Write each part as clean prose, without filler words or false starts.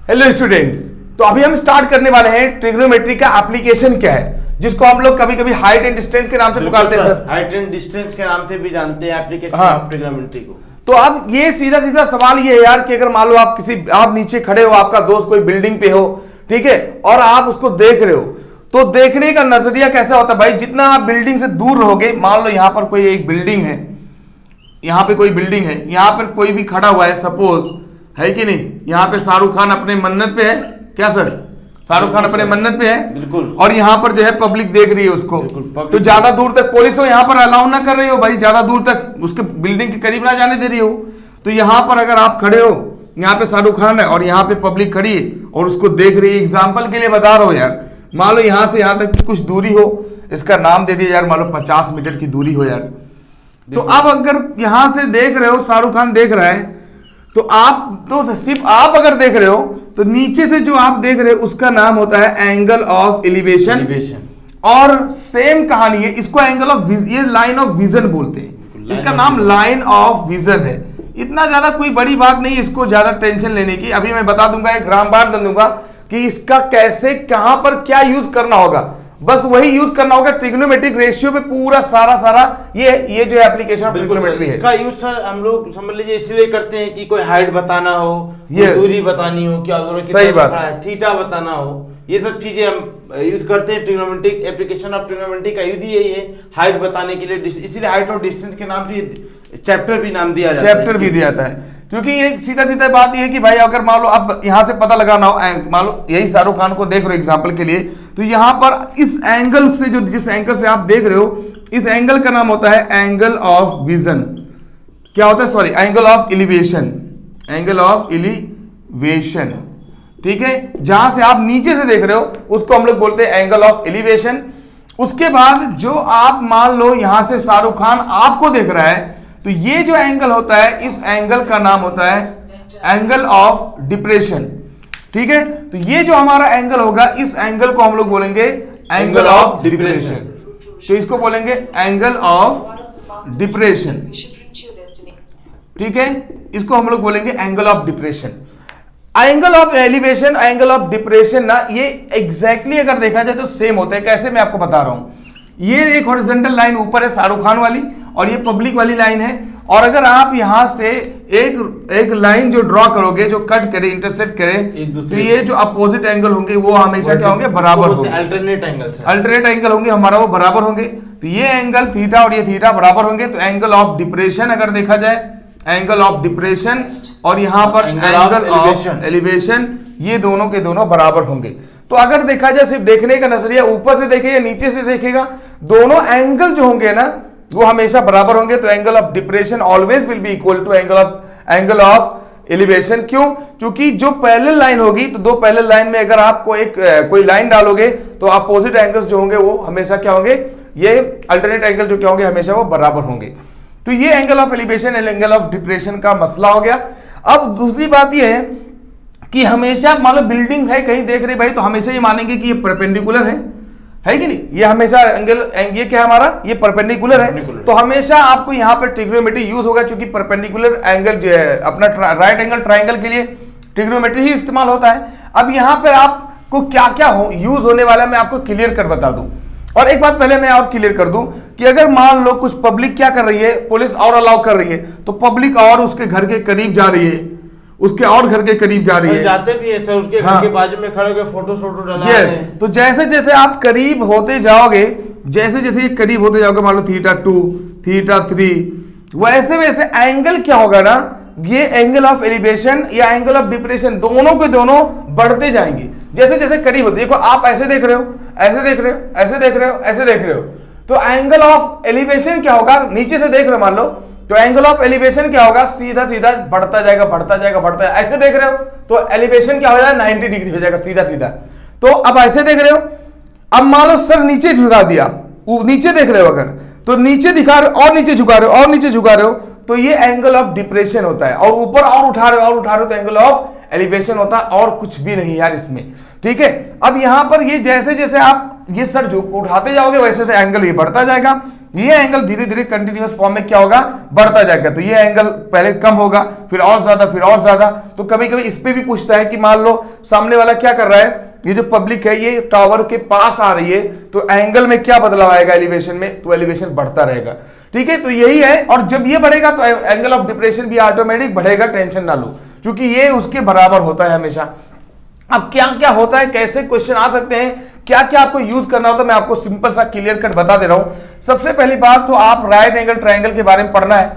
Hello students, तो अभी हम स्टार्ट करने वाले हैं ट्रिग्नोमेट्री का एप्लीकेशन क्या है, जिसको हम लोग कभी कभी हाइट एंड डिस्टेंस के नाम से पुकारते हैं सर। हाइट एंड डिस्टेंस के नाम से भी जानते हैं एप्लीकेशन हाँ। ऑफ ट्रिग्नोमेट्री को। तो अब ये सीधा सीधा सवाल ये है यार कि अगर मान लो आप नीचे खड़े हो, आपका दोस्त कोई बिल्डिंग पे हो, ठीक है, और आप उसको देख रहे हो, तो देखने का नजरिया कैसा होता है भाई? जितना आप बिल्डिंग से दूर रहोगे, मान लो यहां पर कोई एक बिल्डिंग है, यहां पे कोई बिल्डिंग है, यहां पर कोई भी खड़ा हुआ है, सपोज है कि नहीं, यहां पे शाहरुख खान अपने मन्नत पे है, क्या सर? शाहरुख खान अपने मन्नत पे है, बिल्कुल। और यहाँ पर जो है पब्लिक देख रही है उसको, तो ज्यादा दूर तक पुलिस हो यहाँ पर अलाउ ना कर रही हो भाई, ज्यादा दूर तक उसके बिल्डिंग के करीब ना जाने दे रही हो। तो यहाँ पर अगर आप खड़े हो, यहाँ पे शाहरुख खान है और यहाँ पे पब्लिक खड़ी है और उसको देख रही है, एग्जाम्पल के लिए बता रहा हूँ यार, मान लो यहाँ से यहाँ तक कुछ दूरी हो, इसका नाम दे दिया यार, मान लो 50 मीटर की दूरी हो यार। तो अब अगर यहां से देख रहे हो, शाहरुख खान देख रहा है, तो सिर्फ आप अगर देख रहे हो, तो नीचे से जो आप देख रहे हो उसका नाम होता है एंगल ऑफ एलिवेशन। और सेम कहानी है, इसको एंगल ऑफ ये लाइन ऑफ विजन बोलते हैं, इसका नाम लाइन ऑफ विजन है। इतना ज्यादा कोई बड़ी बात नहीं, इसको ज्यादा टेंशन लेने की। अभी मैं बता दूंगा, एक ग्रामर बता दूंगा कि इसका कैसे कहां पर क्या यूज करना होगा, बस वही यूज करना होगा। ट्रिग्नोमेट्रिक रेशियो पे पूरा सारा ये जो एप्लीकेशन ऑफ ट्रिग्नोमेट्री है, इसका यूज सर हम लोग समझ लीजिए इसलिए करते हैं कि कोई हाइट बताना हो, ये दूरी बतानी हो, क्या सही बात है, थीटा बताना हो, ये सब चीजें हम यूज करते हैं। ट्रिग्नोमेट्रिक एप्लीकेशन ऑफ ट्रिग्नोमेट्री का यूज यही है, हाइट बताने के लिए, इसीलिए हाइट और डिस्टेंस के नाम से चैप्टर भी नाम दिया जाता है, चैप्टर भी दिया जाता है। क्योंकि एक सीधा सीधा बात यह है कि भाई अगर मान लो अब यहां से पता लगाना हो, मान लो यही शाहरुख खान को देख रहे हो एग्जांपल के लिए, तो यहां पर इस एंगल से, जो जिस एंगल से आप देख रहे हो, इस एंगल का नाम होता है एंगल ऑफ विजन। क्या होता है? Sorry, angle of elevation, angle of elevation, ठीक है। जहां से आप नीचे से देख रहे हो उसको हम लोग बोलते हैं एंगल ऑफ एलिवेशन। उसके बाद जो आप मान लो यहां से शाहरुख खान आपको देख रहा है, तो ये जो एंगल होता है, इस एंगल का नाम होता है एंगल ऑफ डिप्रेशन, ठीक है। तो ये जो हमारा एंगल होगा, इस एंगल को हम लोग बोलेंगे एंगल ऑफ डिप्रेशन, तो इसको बोलेंगे एंगल ऑफ डिप्रेशन, ठीक है। इसको हम लोग बोलेंगे angle of depression. Angle of elevation, angle of depression ना, ये एग्जैक्टली अगर देखा जाए तो सेम होता है। कैसे? मैं आपको बता रहा हूं, ये एक हॉरिजॉन्टल लाइन ऊपर है शाहरुख खान वाली, और ये पब्लिक वाली लाइन है। और अगर आप यहां से एक लाइन जो ड्रॉ करोगे, जो कट करे, इंटरसेक्ट करे, तो ये जो अपोजिट एंगल होंगे वो हमेशा क्या होंगे? बराबर होंगे। अल्टरनेट एंगल, अल्टरनेट एंगल होंगे हमारा, वो बराबर होंगे। तो ये एंगल थीटा और ये थीटा बराबर होंगे। तो एंगल ऑफ डिप्रेशन अगर देखा जाए, एंगल ऑफ डिप्रेशन और यहां पर एंगल ऑफ एलिवेशन, ये दोनों के दोनों बराबर होंगे। तो अगर देखा जाए, सिर्फ देखने का नजरिया, ऊपर से देखेगा नीचे से देखेगा, दोनों एंगल जो होंगे ना वो हमेशा बराबर होंगे। तो angle of depression always will be equal to angle of elevation. क्यों? क्योंकि जो पैरेलल लाइन होगी, तो दो पैरेलल लाइन में अगर आप कोई लाइन डालोगे, तो अपोजिट एंगल्स जो होंगे वो हमेशा क्या होंगे? ये अल्टरनेट एंगल जो क्या होंगे? हमेशा वो बराबर होंगे। तो ये angle of elevation and angle of depression का मसला हो गया। अब दूसरी बात ये है कि हमेशा मान लो बिल्डिंग है, कहीं देख रहे भाई, तो हमेशा ये मानेंगे कि ये परपेंडिकुलर है कि नहीं? ये हमेशा एंगल, ये क्या है हमारा? ये परपेंडिकुलर है। तो हमेशा आपको यहाँ पर ट्रिग्नोमेट्री यूज होगा, क्योंकि परपेंडिकुलर एंगल जो है, अपना राइट एंगल ट्राइंगल के लिए ट्रिग्नोमेट्री ही इस्तेमाल होता है। अब यहाँ पर आपको क्या क्या यूज होने वाला है, मैं आपको क्लियर कर बता दूं। और एक बात पहले मैं और क्लियर कर दूं कि अगर मान लो कुछ पब्लिक क्या कर रही है, पुलिस और अलाउ कर रही है, तो पब्लिक और उसके घर के करीब जा रही है, उसके और घर के करीब जा रही है, जाते भी है सर, उसके घर के बाजू में खड़े होकर फोटो डाला है। तो जैसे जैसे आप करीब होते जाओगे, जैसे जैसे करीब होते जाओगे, मान लो थीटा 2, थीटा 3, वैसे वैसे एंगल क्या होगा ना, ये एंगल ऑफ एलिवेशन या एंगल ऑफ डिप्रेशन, दोनों के दोनों बढ़ते जाएंगे जैसे जैसे करीब होते। देखो आप ऐसे देख रहे हो, ऐसे देख रहे हो, ऐसे देख रहे हो, ऐसे देख रहे हो, तो एंगल ऑफ एलिवेशन क्या होगा? नीचे से देख रहे हो मान लो, तो एंगल ऑफ एलिवेशन क्या होगा? सीधा सीधा बढ़ता जाएगा, बढ़ता जाएगा, बढ़ता जाएगा। ऐसे देख रहे हो तो एलिवेशन क्या हो जाएगा? 90 डिग्री हो जाएगा, सीधा सीधा। तो अब ऐसे देख रहे हो, अब मान लो सर नीचे झुका दिया, नीचे देख रहे हो अगर, तो नीचे दिखा रहे हो और नीचे झुका रहे हो और नीचे झुका रहे हो, तो ये एंगल ऑफ डिप्रेशन होता है। और ऊपर और उठा रहे हो और उठा रहे हो, तो एंगल ऑफ एलिवेशन होता है, और कुछ भी नहीं यार इसमें, ठीक है। अब यहां पर ये जैसे जैसे आप ये सर उठाते जाओगे, वैसे से एंगल ये बढ़ता जाएगा। ये एंगल धीरे धीरे कंटिन्यूअस फॉर्म में क्या होगा, बढ़ता जाएगा। तो ये एंगल पहले कम होगा, फिर और ज्यादा, फिर और ज्यादा। तो कभी कभी इस पे भी पूछता है कि मान लो सामने वाला क्या कर रहा है, ये जो पब्लिक है ये टावर के पास आ रही है, तो एंगल में क्या बदलाव आएगा एलिवेशन में, तो एलिवेशन बढ़ता रहेगा। ठीक है, तो यही है। और जब ये बढ़ेगा तो एंगल ऑफ डिप्रेशन भी ऑटोमेटिक बढ़ेगा, टेंशन ना लो, क्योंकि ये उसके बराबर होता है हमेशा। अब क्या क्या होता है, कैसे क्वेश्चन आ सकते हैं, क्या क्या आपको यूज करना होता है, मैं आपको सिंपल सा क्लियर कट बता दे रहा हूं। सबसे पहली बात तो आप राइट एंगल ट्रायंगल के बारे में पढ़ना है,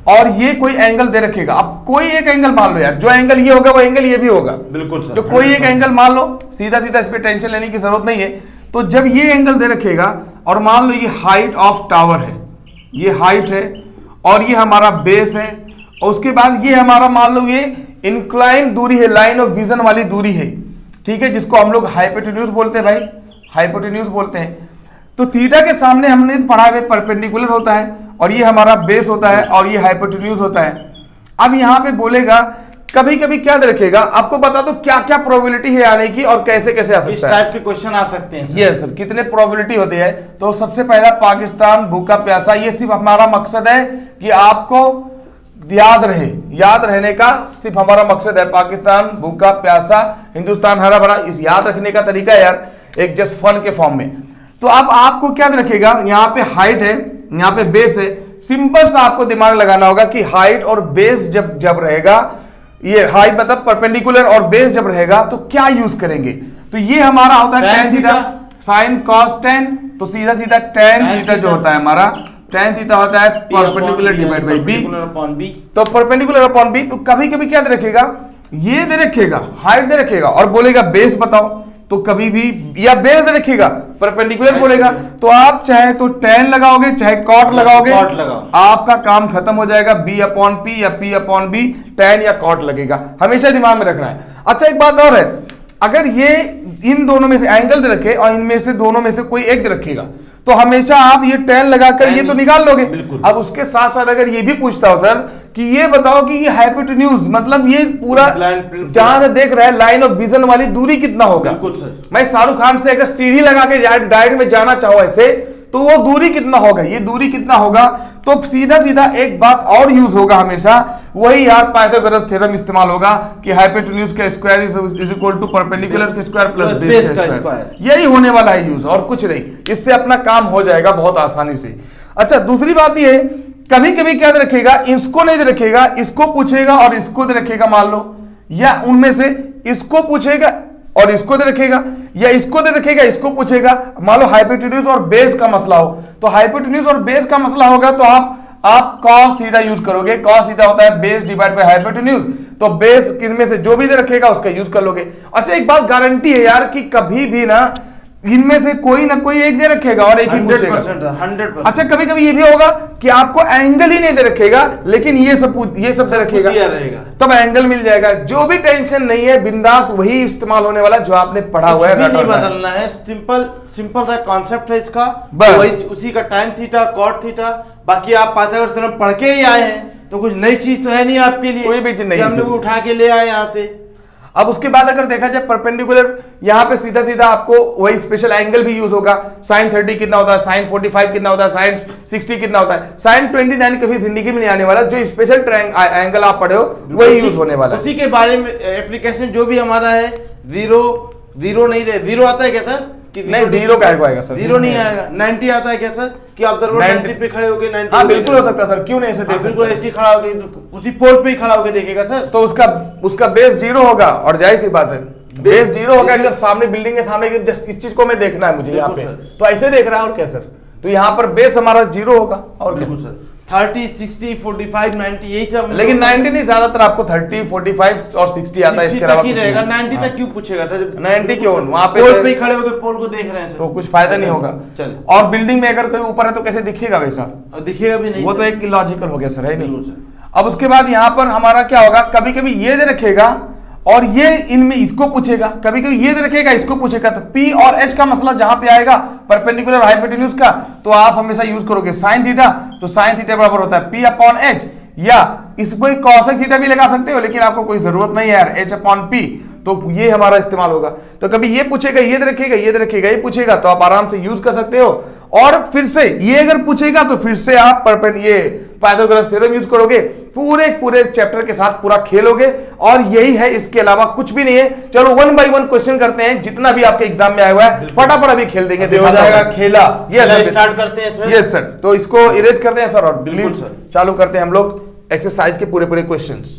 और ये कोई एंगल दे रखेगा। अब कोई एक एंगल मान लो यार, जो एंगल ये होगा वो एंगल ये भी होगा, बिल्कुल सर। तो कोई एक एंगल मान लो, सीधा सीधा इस पे टेंशन लेने की जरूरत नहीं है। तो जब ये एंगल दे रखेगा और मान लो ये हाइट ऑफ टावर है, ये हाइट है और ये हमारा बेस है, और उसके बाद ये हमारा मान लो ये इंक्लाइन दूरी है, लाइन ऑफ विजन वाली दूरी है, ठीक है, जिसको हम लोग हाइपोटेन्यूज बोलते हैं भाई, हाइपोटेन्यूज बोलते हैं। तो थीटा के सामने हमने पढ़ा है परपेंडिकुलर होता है, और ये हमारा बेस होता है, और ये हाइपोटेन्यूज होता है। अब यहां पे बोलेगा कभी कभी क्या रखेगा, आपको बता दो क्या क्या प्रोबेबिलिटी है आने की और कैसे कैसे आ सकता है, इस टाइप के क्वेश्चन आ सकते हैं। यस सर, कितने प्रोबेबिलिटी होती है। तो सबसे पहला पाकिस्तान भूखा प्यासा, ये सिर्फ हमारा मकसद है कि आपको याद रहे, याद रहने का सिर्फ हमारा मकसद है। पाकिस्तान भूखा प्यासा, हिंदुस्तान हरा भरा, इस याद रखने का तरीका है यार, एक जस्ट फन के फॉर्म में। तो अब आपको क्या रखेगा, यहाँ पे हाइट है, यहाँ पे बेस है। सिंपल सा आपको दिमाग लगाना होगा कि हाइट और बेस जब जब रहेगा, ये हाइट मतलब परपेंडिकुलर और बेस जब रहेगा तो क्या यूज करेंगे। तो ये हमारा होता है tan theta sine cos tan, तो सीधा सीधा tan थीटा जो होता है हमारा, tan थीटा होता है परपेंडिकुलर डिवाइड बाय b, तो परपेंडिकुलर अपॉन b। तो कभी कभी क्या दे रखेगा, ये दे रखेगा, हाइट दे रखेगा और बोलेगा बेस बताओ, तो कभी भी या बेस दे रखेगा, परपेंडिकुलर बोलेगा, तो आप चाहे तो tan लगाओगे चाहे cot लगाओगे, आपका काम खत्म हो जाएगा, b अपॉन p या p अपॉन b, tan या cot लगेगा, हमेशा दिमाग में रखना है। अच्छा एक बात और है, अगर ये इन दोनों में से एंगल दे रखे और इनमें से दोनों में से कोई एक दे रखेगा, तो हमेशा आप ये tan लगाकर ये तो निकाल लोगे। अब उसके साथ साथ अगर ये भी पूछता हो सर कि ये बताओ कि ये हाइपोटेन्यूज मतलब ये पूरा जहां से देख रहा है लाइन ऑफ विजन वाली दूरी कितना होगा, मैं शाहरुख खान से अगर सीढ़ी लगा के डायरेक्ट में जाना चाहूं ऐसे, तो वो दूरी कितना होगा, ये दूरी कितना होगा। तो सीधा सीधा एक बात और यूज होगा हमेशा, वही यार पाइथागोरस थ्योरम इस्तेमाल होगा कि हाइपोटेन्यूज का square is equal to perpendicular का स्क्वायर प्लस बेस का स्क्वायर, यही होने वाला है यूज, और कुछ नहीं। इससे अपना काम हो जाएगा बहुत आसानी से। अच्छा दूसरी बात ये, कभी कभी क्या रखेगा, इसको नहीं रखेगा, इसको पूछेगा और इसको रखेगा मान लो, या उनमें से इसको पूछेगा और इसको दे रखेगा, या इसको दे रखेगा इसको पूछेगा। मान लो हाइपोटेन्यूज और बेस का मसला हो, तो हाइपोटेन्यूज और बेस का मसला होगा तो आप cos थीटा यूज करोगे, cos थीटा होता है बेस डिवाइड बाय हाइपोटेन्यूज, तो बेस किसमें से जो भी दे रखेगा उसका यूज कर लोगे। अच्छा एक बात गारंटी है यार कि कभी भी ना इनमें से कोई ना कोई एक दे रखेगा और एक ही पूछेगा 100%। अच्छा कभी कभी ये भी होगा कि आपको एंगल ही नहीं दे रखेगा, लेकिन ये सब दे रखेगा, तब एंगल मिल जाएगा। जो भी टेंशन नहीं है, बिंदास वही इस्तेमाल होने वाला जो आपने पढ़ा हुआ है, नहीं बदलना है, सिंपल सा कॉन्सेप्ट है इसका, उसी का tan थीटा cot थीटा। बाकी आप पाइथागोरस थ्योरम पढ़ के ही आए हैं, तो कुछ नई चीज तो है नहीं आपके लिए, कोई भी चीज नहीं, हमने उठा के ले आए यहाँ से। अब उसके बाद अगर देखा जाए परपेंडिकुलर, यहाँ पे सीधा सीधा आपको वही स्पेशल एंगल भी यूज होगा। sin 30 कितना होता है, sin 45 कितना होता है, sin 60 कितना होता है, sin 29 कभी जिंदगी में नहीं आने वाला। जो स्पेशल एंगल आप पढ़े हो वही यूज होने वाला है। उसी के बारे में एप्लीकेशन जो भी हमारा है, जीरो नहीं रहे, जीरो आता है क्या सर? नहीं जीरो का आएगा सर, जीरो नहीं आएगा। 90 आता है क्या सर? कि आप रोड 90 पे खड़े होके 90, हाँ बिल्कुल हो सकता है सर, क्यों नहीं ऐसे देख, बिल्कुल ऐसे खड़ा होके उसी पोल पे ही खड़ा होके देखेगा सर, तो उसका बेस जीरो होगा, और जाहिर सी बात है बेस जीरो होगा। जब सामने बिल्डिंग है, सामने इस चीज को मैं देखना है मुझे यहाँ पे, तो ऐसे देख रहा है और क्या सर, तो यहाँ पर बेस हमारा जीरो होगा और क्या सर। 30, 60, 45, 90 यही सब, लेकिन 90 नहीं, ज्यादातर आपको 30, 45 और 60 आता है, इसके अलावा कुछ रहेगा। 90 तक क्यों पूछेगा सर? 90 क्यों, वहां पे पोल पे खड़े होकर पोल को देख रहे हैं, तो कुछ फायदा नहीं होगा। चल, और बिल्डिंग में अगर कोई ऊपर है तो कैसे दिखेगा वैसा, दिखेगा भी नहीं, वो तो एक लॉजिकल हो गया सर, है नहीं। अब उसके बाद यहाँ पर हमारा क्या होगा, कभी कभी ये दे रखेगा और ये इनमें इसको पूछेगा, कभी कभी ये दे रखेगा इसको पूछेगा। तो P और H का मसला जहां पे आएगा परपेंडिकुलर हाइपोटेन्यूज का, तो आप हमेशा यूज करोगे sin थीटा, तो sin थीटा बराबर होता है P अपॉन H, या इसको cosec थीटा भी लगा सकते हो, लेकिन आपको कोई जरूरत नहीं है यार, H अपॉन P। तो ये हमारा इस्तेमाल होगा। तो कभी ये पूछेगा ये रखेगा, ये रखेगा, ये पूछेगा तो आप आराम से यूज कर सकते हो। और फिर से ये अगर पूछेगा तो फिर से आप ये पाइथागोरस थ्योरम यूज करोगे, पूरे चैप्टर के साथ पूरा खेलोगे, और यही है, इसके अलावा कुछ भी नहीं है। चलो 1 बाय 1 क्वेश्चन करते हैं, जितना भी आपके एग्जाम में आया हुआ है फटाफट अभी खेल देंगे, हो जाएगा खेला। यस स्टार्ट करते हैं सर। यस सर, तो इसको इरेज करते हैं सर, और बिल्कुल सर चालू करते हैं हम लोग एक्सरसाइज के पूरे क्वेश्चंस।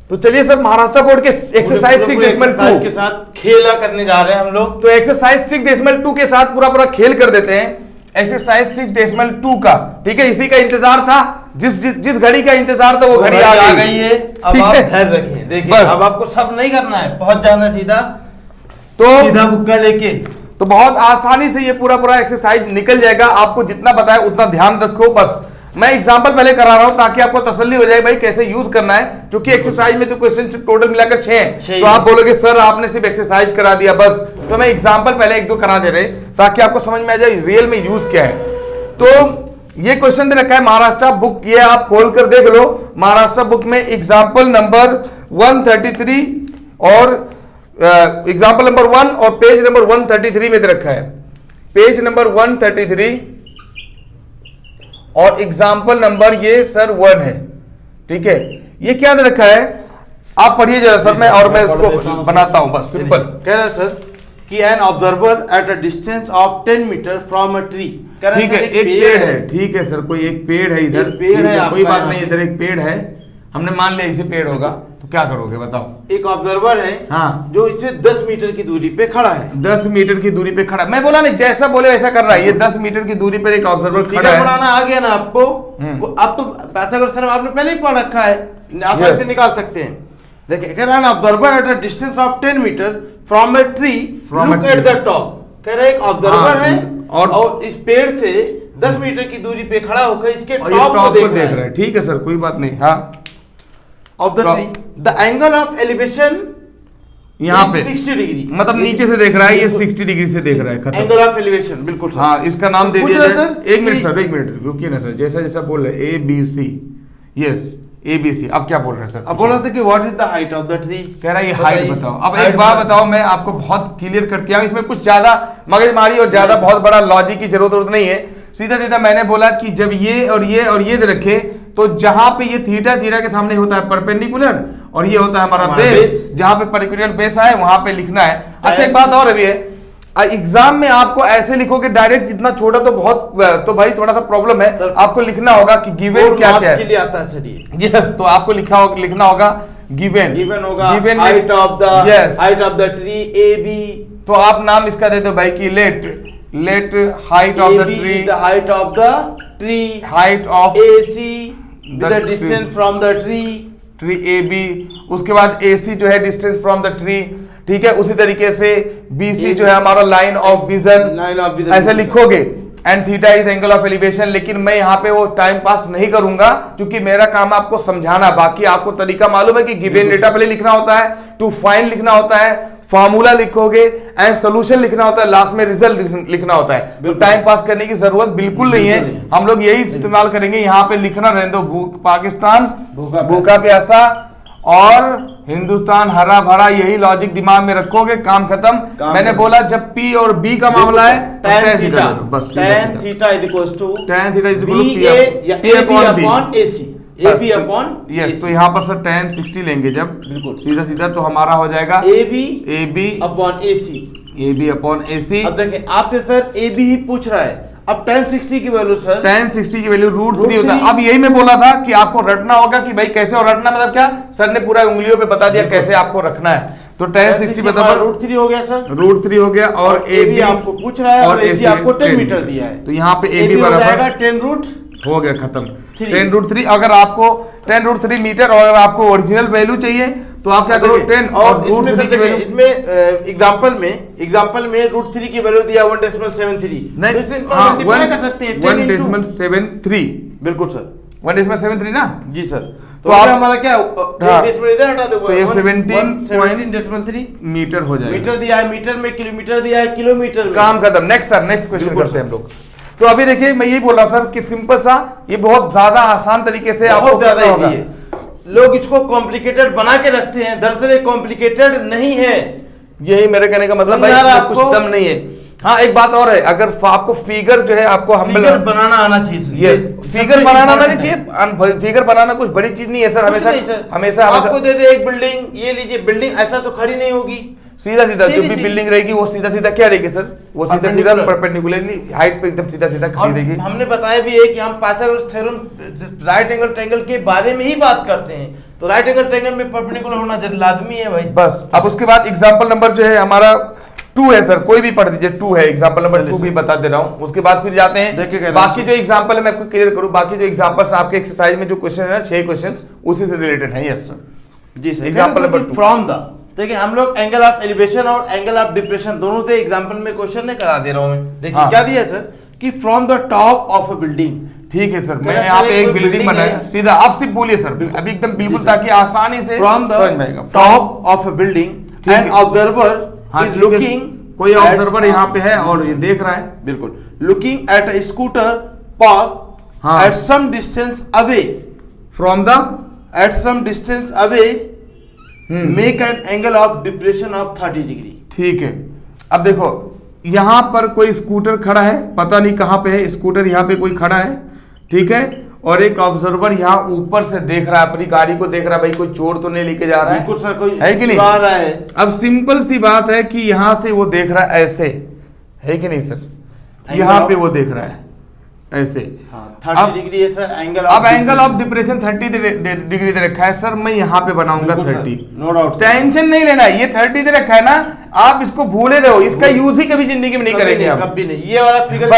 तो चलिए सर, महाराष्ट्र बोर्ड के एक्सरसाइज 6.2 के साथ खेला करने जा रहे हैं हम लोग। तो एक्सरसाइज 6.2 के साथ पूरा खेल कर देते हैं। एक्सरसाइज 6.2 का, ठीक है, इसी का इंतजार था, जिस घड़ी का इंतजार था वो घड़ी आ गई है। अब आप धैर्य रखें, देखिए अब आपको सब नहीं करना है, पहुंच जाना सीधा, तो सीधा बुक्का लेके, तो बहुत आसानी से ये पूरा एक्सरसाइज निकल जाएगा। आपको जितना बताया उतना ध्यान रखो। बस मैं एग्जांपल पहले करा रहा हूं ताकि आपको तसल्ली हो जाए भाई कैसे यूज करना है, क्योंकि एक्सरसाइज में तो क्वेश्चन टोटल मिलाकर 6 हैं। तो आप बोलोगे सर आपने सिर्फ एक्सरसाइज करा दिया बस, तो मैं एग्जांपल पहले 1-2 करा दे रहे ताकि आपको समझ में आ जाए रियल में यूज क्या है। तो ये क्वेश्चन दे रखा है महाराष्ट्र बुक, ये आप खोल कर देख लो। महाराष्ट्र बुक में एग्जाम्पल नंबर 133 और एग्जाम्पल नंबर 1 और पेज नंबर 133 में दे रखा है। पेज नंबर 133 और एग्जाम्पल नंबर ये सर 1 है, ठीक है। ये क्या दे रखा है आप पढ़िए जरा सर, मैं उसको बनाता हूं, बस सिंपल कह रहा है सर कि an observer at a distance of 10 metre from a tree, ठीक है, एक पेड़ है, ठीक है सर, कोई एक पेड़ है इधर, पेड़ है, कोई बात नहीं, इधर एक पेड़ है, हमने मान लिया इसे पेड़ होगा, तो क्या करोगे बताओ। एक ऑब्जर्वर है, हाँ, जो इसे 10 मीटर की दूरी पे खड़ा है, 10 मीटर की दूरी पे खड़ा, मैं बोला नहीं जैसा बोले वैसा कर रहा है। ये 10 मीटर की दूरी पर एक ऑब्जर्वर खड़ा है। बनाना आ गया ना आपको, आप तो पाइथागोरस थ्योरम आपने पहले ही पढ़ रखा है, आसानी से निकाल सकते हैं। देखिए कह रहा है observer at a distance of 10 metre from a tree, look at the top. कह रहा है एक ऑब्जर्वर है और इस पेड़ से 10 मीटर की दूरी पे खड़ा होकर इसके टॉप को देख रहा है। ठीक है सर, कोई बात नहीं। हाँ, of the tree the angle of elevation यहाँ पे 60 डिग्री, मतलब नीचे से देख रहा है, ये 60 डिग्री से देख रहा है, खत्म। एंगल ऑफ एलिवेशन, बिल्कुल। हाँ, इसका नाम दे दिया जाए। एक मिनट रुकिए ना सर, जैसा जैसा बोल रहे ABC, यस ABC। अब क्या बोल रहे हैं सर? अब बोल रहे थे कि what is the height of the tree, कह रहा है ये हाइट बताओ। अब एक बात बताओ, मैं आपको बहुत क्लियर करके आऊं, इसमें कुछ ज्यादा मगजमारी और ज्यादा बहुत बड़ा लॉजिक की जरूरत नहीं है। सीधा सीधा मैंने बोला कि जब ये और ये दे रखे, तो जहां पे ये थीटा के सामने होता है परपेंडिकुलर, और ये होता है हमारा बेस, जहां पे परपेंडिकुलर बेस है वहां पे लिखना है। अच्छा, एक बात और अभी है, एग्जाम में आपको ऐसे लिखोगे डायरेक्ट, इतना छोटा तो बहुत, तो भाई थोड़ा सा प्रॉब्लम है। आपको लिखना होगा कि गिवन क्या क्या है, आता है सर ये। यस, तो आपको लिखना होगा गिवन होगा height of the tree AB। तो आप नाम इसका दे दो भाई कि let height of the tree, the height of the tree, height of AC the distance from the tree AB। उसके बाद AC जो है डिस्टेंस फ्रॉम द ट्री, ठीक है। उसी तरीके से BC जो है हमारा लाइन ऑफ विजन, ऐसे लिखोगे। And theta is angle of elevation. लेकिन मैं यहाँ पे वो टाइम पास नहीं करूंगा, क्योंकि मेरा काम आपको समझाना। बाकी आपको तरीका मालूम है कि गिवन डेटा पहले लिखना होता है, टू फाइंड लिखना होता है, फॉर्मूला लिखोगे, एंड सोल्यूशन लिखना होता है, लास्ट में रिजल्ट लिखना होता है। तो टाइम पास करने की जरूरत बिल्कुल नहीं है, हम लोग यही इस्तेमाल करेंगे। यहाँ पे लिखना रहने दो, पाकिस्तान भूखा प्यासा और हिंदुस्तान हरा भरा, यही लॉजिक दिमाग में रखोगे, काम खत्म। मैंने बोला जब P और B का मामला है, tan theta is equals to tan theta is equal to P upon AC, AB upon, yes. तो यहाँ पर सर tan 60 लेंगे जब, बिल्कुल सीधा सीधा, तो हमारा हो जाएगा AB upon AC, AB upon AC। अब देखिए आपसे सर AB ही पूछ रहा है, अब tan 60 की वैल्यू सर, tan 60 की वैल्यू √3 होता है। अब यही मैं बोला था कि आपको रटना होगा कि भाई कैसे, और रटना मतलब क्या, सर ने पूरा उंगलियों पे बता दिया कैसे आपको रखना है। तो tan 60 बराबर √3 हो गया सर, √3 हो गया, और AB आपको पूछ रहा है और AC आपको 10 मीटर दिया है। तो यहाँ पे AB बराबर 10 हो गया, खत्म। 10√3। अगर आपको 10√3 मीटर और अगर आपको ओरिजिनल वैल्यू चाहिए तो आप क्या करो, 10 और √3 की वैल्यू। इसमें एग्जांपल में √3 की वैल्यू दिया 1.73, नहीं, तो इसमें मल्टीप्लाई कर सकते हैं 1.73, बिल्कुल सर, 1.73 ना जी सर। तो आप हमारा क्या, तो ये 17.3 मीटर हो जाएगा। मीटर दिया है, मीटर में किलोमीटर दिया है, किलोमीटर में, काम खत्म। नेक्स्ट सर, नेक्स्ट क्वेश्चन करते हैं हम लोग। तो अभी देखिए मैं यही बोल रहा सर कि सिंपल सा, ये बहुत ज्यादा आसान तरीके से आपको ज्यादा होगा। लोग इसको कॉम्प्लिकेटेड बना के रखते हैं, दरअसल ये कॉम्प्लिकेटेड नहीं है। यही मेरे कहने का मतलब भाई, इसमें कुछ दम नहीं है। हाँ एक बात और है, अगर आपको फिगर जो है आपको फिगर बनाना आना चाहिए। ये फिगर बनाना आना चाहिए। फिगर बनाना कुछ बड़ी चीज नहीं है सर। हमेशा आपको दे दे एक बिल्डिंग, ये लीजिए बिल्डिंग, ऐसा तो खड़ी नहीं होगी। सीधा सीधा जो भी बिल्डिंग रहेगी वो सीधा सीधा क्या रहेगी सर, वो सीधा सीधा परपेंडिकुलरली हाइट पे एकदम सीधा सीधा खड़ी रहेगी। हमने बताया भी है कि हम Pythagoras theorem right angle triangle के बारे में ही बात करते हैं, तो राइट एंगल ट्रायंगल में परपेंडिकुलर होना लाजमी है भाई। बस अब उसके बाद एग्जांपल नंबर जो है हमारा 2 है सर, कोई भी पढ़ दीजिए 2 है, एग्जांपल नंबर 2 भी बता दे रहा हूं। उसके बाद फिर जाते हैं बाकी जो एग्जांपल है, मैं आपको क्लियर करूं, बाकी जो एग्जांपल्स आपके एक्सरसाइज में जो क्वेश्चन है ना 6 क्वेश्चंस उसी से रिलेटेड है। Yes sir ji sir. Example number 2 from the, देखिए हम लोग एंगल ऑफ एलिवेशन और एंगल ऑफ डिप्रेशन दोनों से एग्जांपल में क्वेश्चन ने करा दे रहा हूं मैं। देखिए क्या दिया सर कि from the top of a building. ठीक है सर, मैं यहाँ पे एक बिल्डिंग बनाया, सीधा आप सिर्फ बोलिए सर अभी एकदम बिल्कुल, ताकि आसानी से from the top of a building and observer is looking, कोई ऑब्जर्वर यहाँ पे है और ये देख रहा है, बिल्कुल, looking at a scooter park at some distance away from the, at some distance away make an angle of depression of 30 degree. ठीक है, अब देखो यहाँ पर कोई स्कूटर खड़ा है, पता नहीं कहाँ पे है स्कूटर, यहाँ पे कोई खड़ा है, ठीक है, और एक ऑब्जर्वर यहाँ ऊपर से देख रहा है, अपनी गाड़ी को देख रहा है, भाई कोई चोर तो नहीं लेके जा रहा है, सर, कोई है कि नहीं? रहा है। अब सिंपल सी बात है कि यहाँ से वो देख रहा है ऐसे, है कि नहीं सर, यहाँ पे वो देख रहा है ऐसे, 30 डिग्री है सर एंगल। अब एंगल ऑफ डिप्रेशन 30 डिग्री दे रखा है सर, मैं यहाँ पे बनाऊंगा 30, नो डाउट, टेंशन नहीं लेना, ये 30 दे रखा है ना, आप इसको भूले रहो, इसका यूज ही कभी जिंदगी में नहीं करेंगे हम कभी नहीं। ये वाला फिगर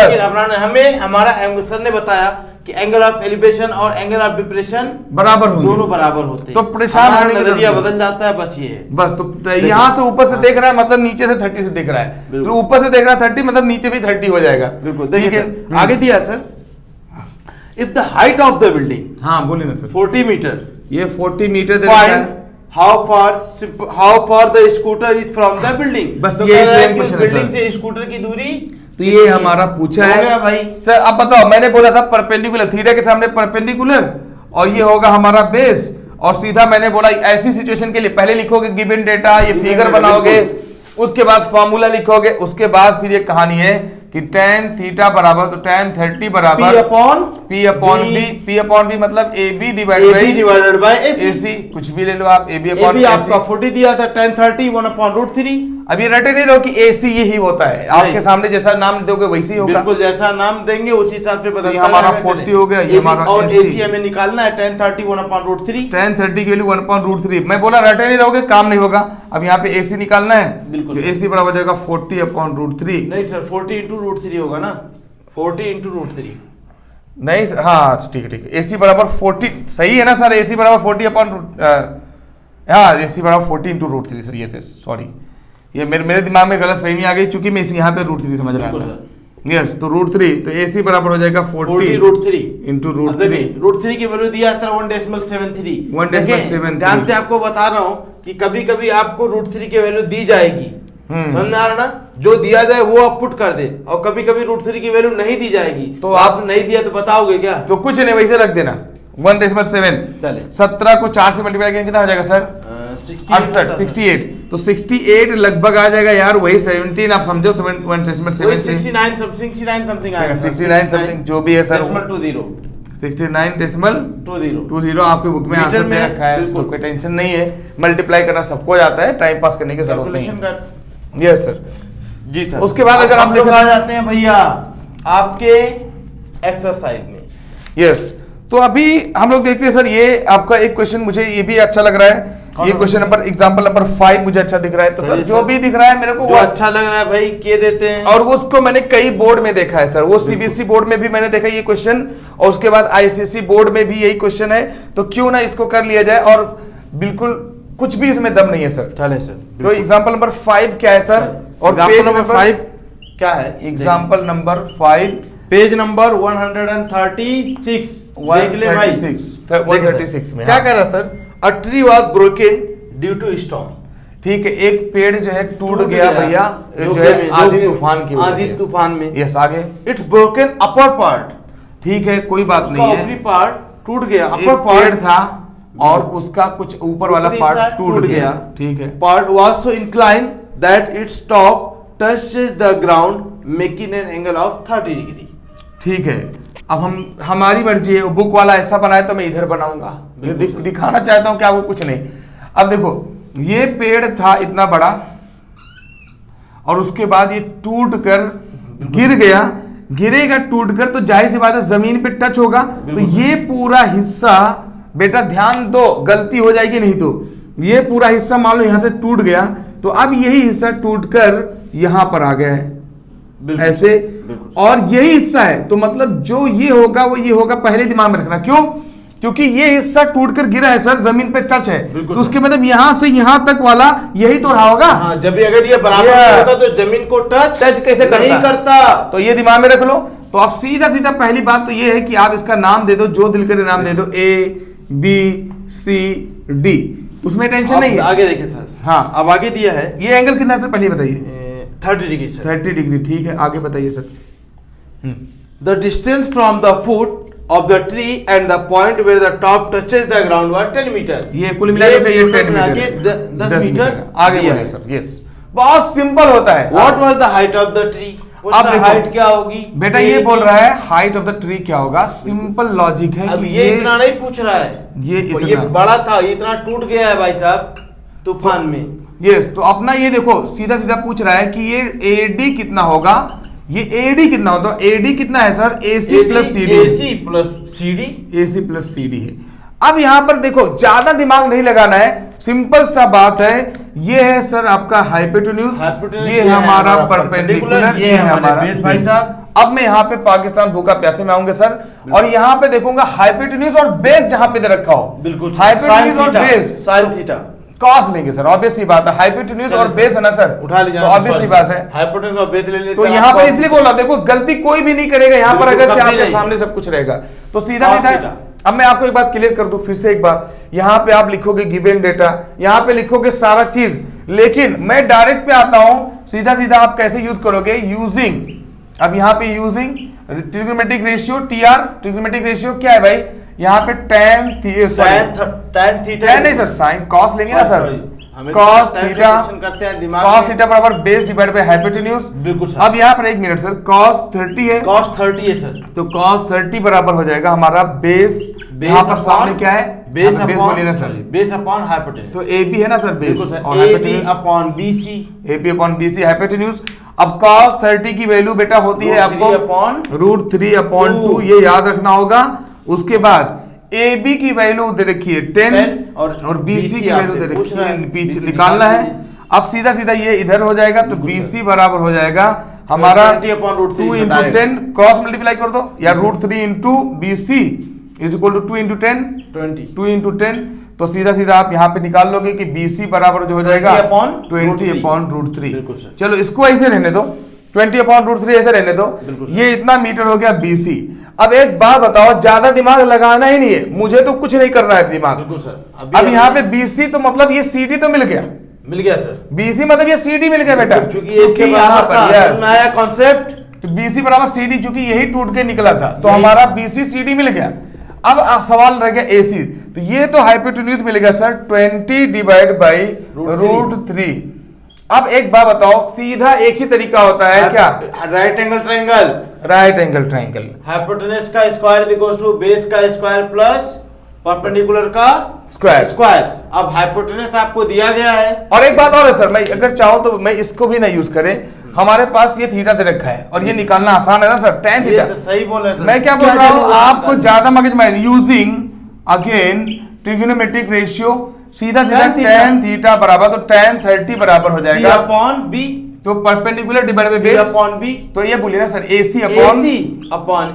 हमें हमारा सर ने बताया कि एंगल ऑफ एलिवेशन और एंगल ऑफ डिप्रेशन बराबर होंगे, दोनों बराबर होते हैं, तो परेशान होने की नजरिया बदल जाता है, बस ये है। बस तो यहाँ से ऊपर से देख रहा है मतलब नीचे से 30 से देख रहा है, तो ऊपर से देख रहा है 30 मतलब नीचे भी 30 हो जाएगा। बिल्कुल, देखिए आगे दिया sir, if the height of the building, हाँ बोलिए ना सर, 40 मीटर, ये 40 मीटर दे रखा है, how far the scooter is from the building. बस ये सेम क्वेश्चन है बिल्डिंग से स्कूटर की दूरी, तो ये हमारा पूछा है भाई सर। अब बताओ, मैंने बोला था परपेंडिकुलर, थीटा के सामने परपेंडिकुलर, और ये होगा हमारा बेस, और सीधा मैंने बोला ऐसी सिचुएशन के लिए पहले लिखोगे गिवन डेटा, ये फिगर बनाओगे, उसके बाद फॉर्मूला लिखोगे, उसके बाद फिर ये कहानी है कि tan थीटा बराबर, तो tan 30 बराबर P अपॉन B मतलब AB डिवाइडेड बाय AC, कुछ भी ले लो आप, AB अपॉन AC। आपका 40 दिया था, tan 30 1/√3। अब ये रटे नहीं रहो कि AC यही होता है, आपके सामने जैसा नाम दोगे वैसे ही होगा, बिल्कुल जैसा नाम देंगे उसी हिसाब से बदलता है। हमारा 40 हो गया, ये हमारा और AC हमें निकालना है, tan 30 1/√3, tan 30 की वैल्यू 1/√3। मैं बोला रटे नहीं रहोगे, काम नहीं होगा। अब यहाँ पे AC निकालना है, बिल्कुल, तो AC बराबर जाएगा 40/√3। नहीं सर, 40 × √3 होगा ना, 40 × √3 नहीं सर, हाँ ठीक है ठीक है, AC बराबर 40 सही है ना सर, AC बराबर 40 अपॉन, हाँ AC बराबर 40 × √3 सर, ये सॉरी, ये मेरे दिमाग में गलत फहमी आ गई, चूंकि मैं यहाँ पे √3 समझ रहा था। यस, तो √3, तो AC बराबर हो जाएगा 40 √3 × √3। √3 की वैल्यू दिया था 1.73। 1.73। ध्यान से आपको बता रहा हूँ कि कभी कभी आपको √3 की वैल्यू दी जाएगी, समझ में आ रहा ना, जो दिया जाए वो आप पुट कर दे, और कभी कभी √3 की वैल्यू नहीं दी जाएगी, तो आप नहीं दिया तो बताओगे क्या? तो कुछ नहीं, वैसे रख देना 1.7। चले 17 को 4 से मल्टीप्लाई करेंगे कितना हो जाएगा सर? 68। तो 68 लगभग आ जाएगा यार, वही 17 आप समझो, 1.7 से 69 समथिंग आएगा, 69 समथिंग जो भी है सर, 69.20 आपके बुक में आंसर दे रखा है, उसको कोई टेंशन नहीं है, मल्टीप्लाई करना सबको जाता है, टाइम पास करने की जरूरत नहीं है। Yes sir, ji sir. उसके बाद अगर आप आ जाते हैं भैया आपके एक्सरसाइज में। यस, तो अभी हम लोग देखते हैं सर, ये आपका एक क्वेश्चन मुझे ये भी अच्छा लग रहा है, ये क्वेश्चन नंबर एग्जांपल नंबर 5 मुझे अच्छा दिख रहा है, तो सर जो भी दिख रहा है मेरे को वो अच्छा लग रहा है भाई, किए देते हैं, और उसको मैंने कई बोर्ड में देखा है सर, वो CBSE बोर्ड में भी मैंने देखा ये क्वेश्चन, और उसके बाद ICSE बोर्ड में भी यही क्वेश्चन है, तो क्यों ना इसको कर लिया जाए, और बिल्कुल कुछ भी इसमें दम नहीं है सर। चले सर, तो एग्जांपल नंबर 5 क्या है सर, और पेज नंबर 5 क्या है? एग्जांपल नंबर 5 पेज नंबर 136 देख ले भाई, 136 में क्या कह रहा sir, a tree was broken due to storm. ठीक है, एक पेड़ जो है टूट गया भैया, जो है आंधी तूफान की वजह से, आंधी तूफान में। यस, आगे इट्स ब्रोकन अपर पार्ट, ठीक है कोई बात नहीं है, ऊपरी पार्ट टूट गया, अपर पार्ट था, और उसका कुछ ऊपर वाला ऊपरी पार्ट side टूट टूट गया, गया। ठीक है। Part was so inclined that its top touches the ground, making an angle of 30 degree. ठीक है, अब हमारी मर्जी है, बुक वाला ऐसा बनाए तो मैं इधर बनाऊंगा, दिखाना चाहता हूं कि आपको कुछ नहीं। अब देखो ये पेड़ था इतना बड़ा और उसके बाद ये टूट कर गिर गया, गिरेगा टूट कर तो जाहिर सी बात है जमीन पे टच होगा, तो ये पूरा हिस्सा बेटा ध्यान दो, गलती हो जाएगी नहीं तो ये पूरा हिस्सा मान लो यहां से टूट गया, तो अब यही हिस्सा टूटकर यहां पर आ गया है ऐसे, और यही हिस्सा है, तो मतलब जो ये होगा वो ये होगा, पहले दिमाग में रखना। क्यों? क्योंकि ये हिस्सा टूटकर गिरा है सर, जमीन पे टच है, तो उसके मतलब यहां से यहां तक वाला यही तो रहा होगा। हाँ, जब भी अगर ये बराबर होता तो जमीन को टच कैसे नहीं करता, तो ये दिमाग में रख लो। तो अब सीधा सीधा पहली बात तो ये है कि आप इसका नाम दे दो, जो दिल करे नाम दे दो, A B C D, उसमें टेंशन नहीं है। आगे देखिए सर, हाँ अब आगे दिया है, ये एंगल कितना है सर पहले बताइए? 30 डिग्री सर। 30 डिग्री, ठीक है, आगे बताइए sir. The distance from the foot of the tree and the point where the top touches the ground was 10 metre. ये कुल मिलाकर ये 10 मीटर, 10 मीटर आगे बढ़े सर। यस, बहुत सिंपल होता है। What was the height of the tree? अब देखो हाइट क्या होगी बेटा, ये बोल रहा है हाइट ऑफ द ट्री क्या होगा, सिंपल लॉजिक है। अब कि ये इतना नहीं पूछ रहा है, ये बड़ा था, ये इतना टूट गया है भाई साहब तूफान में। यस, तो अपना ये देखो सीधा सीधा पूछ रहा है कि ये AD कितना होगा, ये AD कितना होगा, AD कितना है sir? AC plus CD, AC plus CD, AC plus CD है। अब यहां पर देखो ज्यादा दिमाग नहीं लगाना है, सिंपल सा बात है, ये है सर आपका हाइपोटेन्यूज, ये है हमारा परपेंडिकुलर, ये है हमारा बेस भाई साहब। अब मैं यहाँ पे पाकिस्तान भूखा प्यासे में आऊंगा सर, और यहाँ पे देखूंगा हाइपोटेन्यूज और बेस जहां पे दे रखा हो, बिल्कुल हाइपोटेन्यूज और बेस साइन थीटा कॉस लेंगे सर, ऑब्वियस सी बात है, हाइपोटेन्यूज और बेस है ना सर, उठा लीजिए, तो ऑब्वियस सी बात है, हाइपोटेन्यूज और बेस ले लेते। तो यहाँ पर इसलिए बोला, देखो गलती कोई भी नहीं करेगा यहाँ पर, अगर आपके सामने सब कुछ रहेगा तो सीधा सीधा। अब मैं आपको एक बात क्लियर कर दूं फिर से एक बार, यहाँ पे आप लिखोगे गिवन डेटा, यहाँ पे लिखोगे सारा चीज, लेकिन मैं डायरेक्ट पे आता हूं, सीधा सीधा आप कैसे यूज करोगे, यूजिंग, अब यहाँ पे using trigonometric ratio, TR trigonometric ratio क्या है भाई, यहाँ पे tan थीटा नहीं सर, साइन कॉस लेंगे ना sir, cos theta, cos theta बराबर बेस डिवाइड बाय हाइपोटेन्यूज। बिल्कुल सर। अब यहाँ पर एक मिनट सर, cos 30 है, cos 30 है सर, तो cos 30 बराबर हो जाएगा हमारा बेस, यहाँ पर सामने क्या है, बेस बोलिए ना सर, बेस अपॉन हाइपोटेन्यूज, तो AB है ना सर बेस, और AB upon BC, AB upon BC hypotenuse. अब cos 30 की वैल्यू बेटा होती है आपको √3/2, ये याद रखना होगा। उसके बाद AB की वैल्यू दे रखी है 10 और BC की वैल्यू दे रखी है, पीछे निकालना है। अब सीधा सीधा ये इधर हो जाएगा, तो BC बराबर हो जाएगा हमारा 2 इंटू 10, क्रॉस मल्टीप्लाई कर दो, या √3 into BC is equal to 2 into 10, 2 into 10, तो सीधा सीधा आप यहाँ पे निकाल लोगे कि BC बराबर जो हो जाएगा 20/√3। चलो इसको ऐसे रहने दो, 20/√3 ऐसे रहने दो, ये इतना मीटर हो गया BC। अब एक बात बताओ, ज्यादा दिमाग लगाना ही नहीं है, मुझे तो कुछ नहीं करना है दिमाग। अब यहाँ पे BC तो मतलब ये CD तो मिल गया सर, BC मतलब ये CD मिल गया बेटा, क्योंकि यहाँ पर नया कॉन्सेप्ट BC बराबर CD, क्योंकि यही टूट के निकला था, तो हमारा BC CD मिल गया। अब सवाल रह गया AC, तो ये तो हाइपोटेन्यूज मिल गया सर 20 डिवाइड बाई √3। अब एक बात बताओ, सीधा एक ही तरीका होता है क्या, right angle triangle, right angle triangle, hypotenuse का स्क्वायर इक्वल्स टू बेस का स्क्वायर प्लस परपेंडिकुलर का स्क्वायर। अब हाइपोटेन्यूज आपको दिया गया है, और एक बात और है सर, मैं अगर चाहो तो मैं इसको भी ना यूज करें, हमारे पास ये थीटा दे रखा है और ये निकालना आसान है ना सर, tan थीटा। सही बोल रहे हैं। मैं क्या बोल रहा हूँ, आपको ज्यादा मगज मार, यूजिंग अगेन ट्रिग्नोमेट्रिक रेशियो, सीधा सीधा tan थीटा बराबर, तो tan 30 बराबर हो जाएगा अपॉन B, तो perpendicular divide by base upon B, तो ये बोलिए ना sir AC upon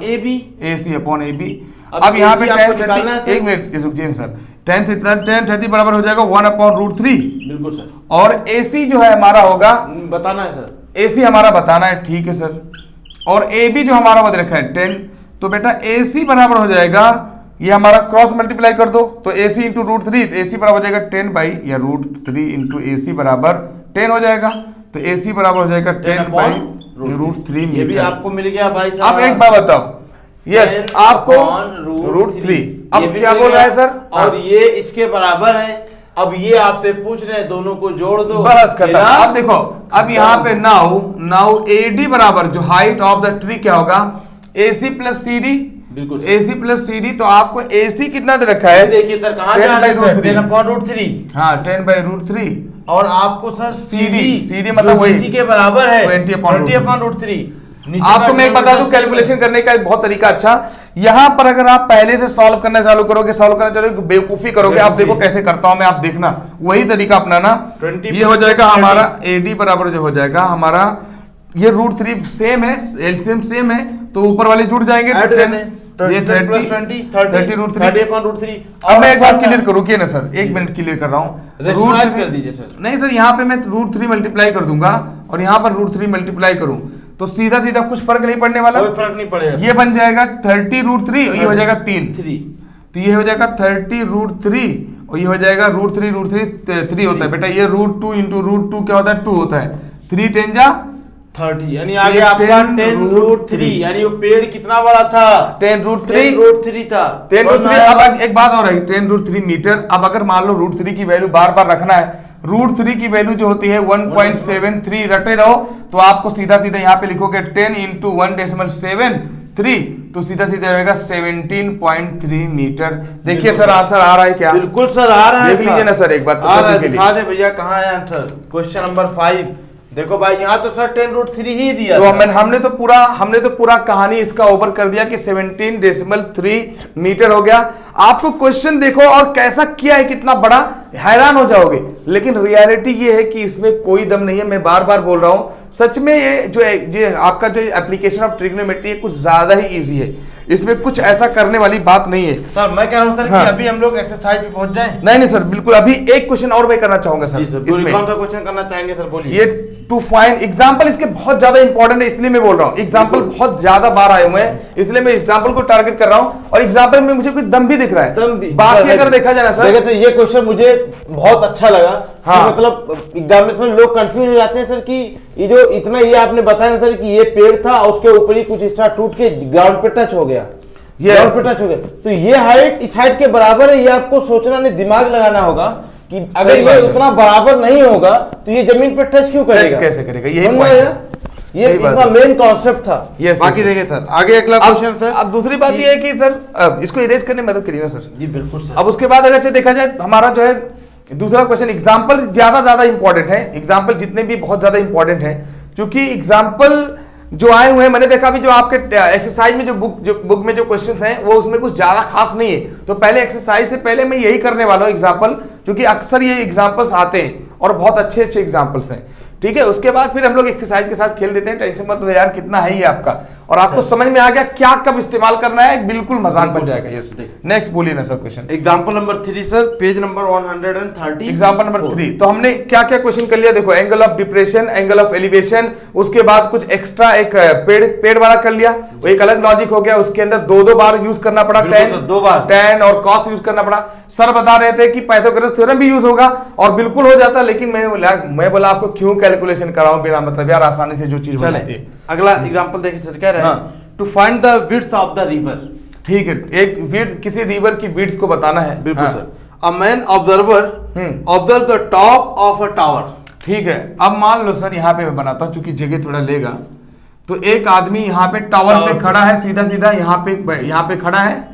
AB, AC upon AB। अब यहाँ पे tan 30, एक मिनट रुकिए सर, tan 30 बराबर हो जाएगा 1/√3। बिल्कुल सर। और AC जो है हमारा होगा, बताना है सर, AC हमारा बताना है, ठीक है सर। और AB जो हमारा बद रखा है 10, तो बेटा AC बराबर हो जाएगा, ये हमारा क्रॉस मल्टीप्लाई कर दो, तो AC इंटू √3, तो AC बराबर हो जाएगा 10 बाई या √3 इंटू AC बराबर 10 हो जाएगा, तो AC बराबर हो जाएगा 10 बाई √3 ये भी आपको मिल गया भाई साहब। अब एक बात बताओ, यस, आपको √3। अब क्या बोल रहा है सर? और ये इसके बराबर है। अब ये आपसे पूछ रहे हैं दोनों को जोड़ दो, बस खत्म। अब देखो, अब यहाँ पे नाउ एडी बराबर जो हाइट ऑफ द ट्री क्या होगा, AC प्लस CD। बिल्कुल AC प्लस CD, तो आपको AC कितना दे रखा है? देखिए सर, कहाँ जा रहे हैं? 10/√3। हाँ, 10/√3। और आपको सर CD मतलब वही इसी के बराबर है 20/√3। 20/√3। आपको मैं एक बता दूं, कैलकुलेशन करने का एक बहुत तरीका अच्छा, यहाँ पर अगर आप पहले से सॉल्व करना चालू करोगे, बेवकूफी करोगे, आप देखो कैसे करता हूं मैं, आप देखना वही तरीका अपनाना। ये हो जाएगा हमारा AD बराबर जो हो जाएगा हमारा, ये √3 सेम है, एलसीएम सेम है, तो ऊपर वाले जुड़ जाएंगे। ये 30/√3। अब मैं एक बार क्लियर करूँ ना सर, एक मिनट क्लियर कर रहा हूँ। रेशनलाइज कर दीजिए सर। नहीं सर, यहाँ पे मैं √3 मल्टीप्लाई कर दूंगा और यहाँ पर √3 मल्टीप्लाई करूँ तो सीधा सीधा कुछ फर्क नहीं पड़ने वाला, कोई फर्क नहीं पड़ेगा। ये बन जाएगा 30√3 और ये हो जाएगा 3, तो ये हो जाएगा 30√3 और ये हो जाएगा √3 होता है बेटा, ये √2 इंटू √2 क्या होता है, 2 होता है, 3 10 जा 30, यानी आगे आपका 10√3, यानी वो पेड़ कितना बड़ा था, 10√3 था। 10√3। अब एक बात और है, 10√3 मीटर। अब अगर मान लो √3 की वैल्यू बार बार रखना है, √3 की वैल्यू जो होती है 1.73 रटे रहो, तो आपको सीधा सीधा यहाँ पे लिखोगे 10 इंटू 1.73, तो सीधा सीधा रहेगा 17.3 मीटर। देखिए सर, आंसर आ रहा है क्या? बिल्कुल सर, आ रहा है। देख लीजिए ना सर एक बार, तो आ रहा है, दिखा दे भैया कहाँ है आंसर। क्वेश्चन नंबर 5 देखो भाई, यहाँ तो सर 10√3 ही दिया तो हमने तो पूरा कहानी इसका ओवर कर दिया कि 17.3 मीटर हो गया। आपको क्वेश्चन देखो और कैसा किया है, कितना बड़ा, हैरान हो जाओगे। लेकिन रियलिटी ये है कि इसमें कोई दम नहीं है, मैं बार बार बोल रहा हूं, सच में ये आपका जो एप्लीकेशन ऑफ ट्रिग्नोमेट्री है कुछ ज्यादा ही इजी है, इसमें कुछ ऐसा करने वाली बात नहीं है। सर मैं कह रहा हूं सर कि अभी हम लोग एक्सरसाइज पे पहुंच जाएं। नहीं सर, बिल्कुल अभी एक क्वेश्चन और मैं करना चाहूंगा सर। इसमें कौन सा क्वेश्चन करना चाहेंगे सर, बोलिए। ये टू फाइंड एग्जांपल, इसके बहुत ज्यादा इंपॉर्टेंट है, इसलिए मैं बोल रहा हूं। एग्जांपल बहुत ज्यादा बार आए हुए हैं, इसलिए मैं एग्जांपल को टारगेट कर रहा हूं, और एग्जांपल में मुझे कुछ दम भी दिख रहा है। बाकी अगर देखा जाए ना सर, देखिए तो ये क्वेश्चन मुझे बहुत अच्छा लगा। हाँ। मतलब एग्जामिनेशन लोग कंफ्यूज हो जाते हैं सर कि ये जो इतना ये आपने बताया ना सर कि ये पेड़ था और उसके ऊपर ही कुछ हिस्सा टूट के ग्राउंड पे टच हो गया, ग्राउंड पे टच हो गया, तो ये हाइट इस हाइट के बराबर है। ये आपको सोचना नहीं, दिमाग लगाना होगा कि अगर ये उतना बराबर नहीं होगा तो ये जमीन पे टच क्यों करेगा, कैसे करेगा, ये इनका मेन कॉन्सेप्ट था। बाकी देखिए सर, आगे अगला क्वेश्चन सर। अब दूसरी बात ये है कि सर इसको इरेज करने में मदद करिए ना सर। जी बिल्कुल सर। अब उसके बाद अगर देखा जाए हमारा जो है दूसरा क्वेश्चन, एग्जाम्पल ज्यादा इंपॉर्टेंट है। एग्जाम्पल जितने भी बहुत ज्यादा इंपॉर्टेंट है, क्योंकि एग्जाम्पल जो आए हुए हैं, मैंने देखा भी जो आपके एक्सरसाइज में जो बुक में जो क्वेश्चंस हैं वो उसमें कुछ ज्यादा खास नहीं है, तो पहले एक्सरसाइज से पहले मैं यही करने वाला हूं एग्जाम्पल, क्योंकि अक्सर ये एग्जाम्पल्स आते हैं और बहुत अच्छे अच्छे एग्जाम्पल्स हैं। ठीक है, उसके बाद फिर हम लोग एक्सरसाइज के साथ खेल देते हैं, टेंशन मत लो यार, कितना है ये आपका, और आपको समझ में आ गया क्या कब इस्तेमाल करना है, बिल्कुल मजाक बन जाएगा। यस, नेक्स्ट बोलिए ना sir question. Example number 3 sir, page number 130। Example number 3, तो हमने क्या क्या क्वेश्चन कर लिया, देखो angle of depression, angle of elevation, उसके बाद कुछ एक्स्ट्रा एक पेड़ वाला कर लिया, वो एक अलग लॉजिक हो गया, उसके अंदर दो बार यूज करना पड़ा, tan और cos यूज करना पड़ा। सर बता रहे थे कि पाइथागोरस थ्योरम भी यूज होगा और बिल्कुल हो जाता, लेकिन मैं बोला आपको क्यों कैलकुलेशन कराऊं बिना मतलब, यार आसानी से जो चीज हो जाती है। अगला एग्जांपल देखिए सर, कह रहे हैं to find the width of the river. ठीक है, एक विड्थ, किसी रिवर की विड्थ को बताना है। बिल्कुल sir. A man observer observe the top of a tower. ठीक है, अब मान लो सर यहाँ पे मैं बनाता हूँ क्योंकि जगह थोड़ा लेगा, तो एक आदमी यहाँ पे टावर पे खड़ा है, सीधा सीधा यहाँ पे खड़ा है,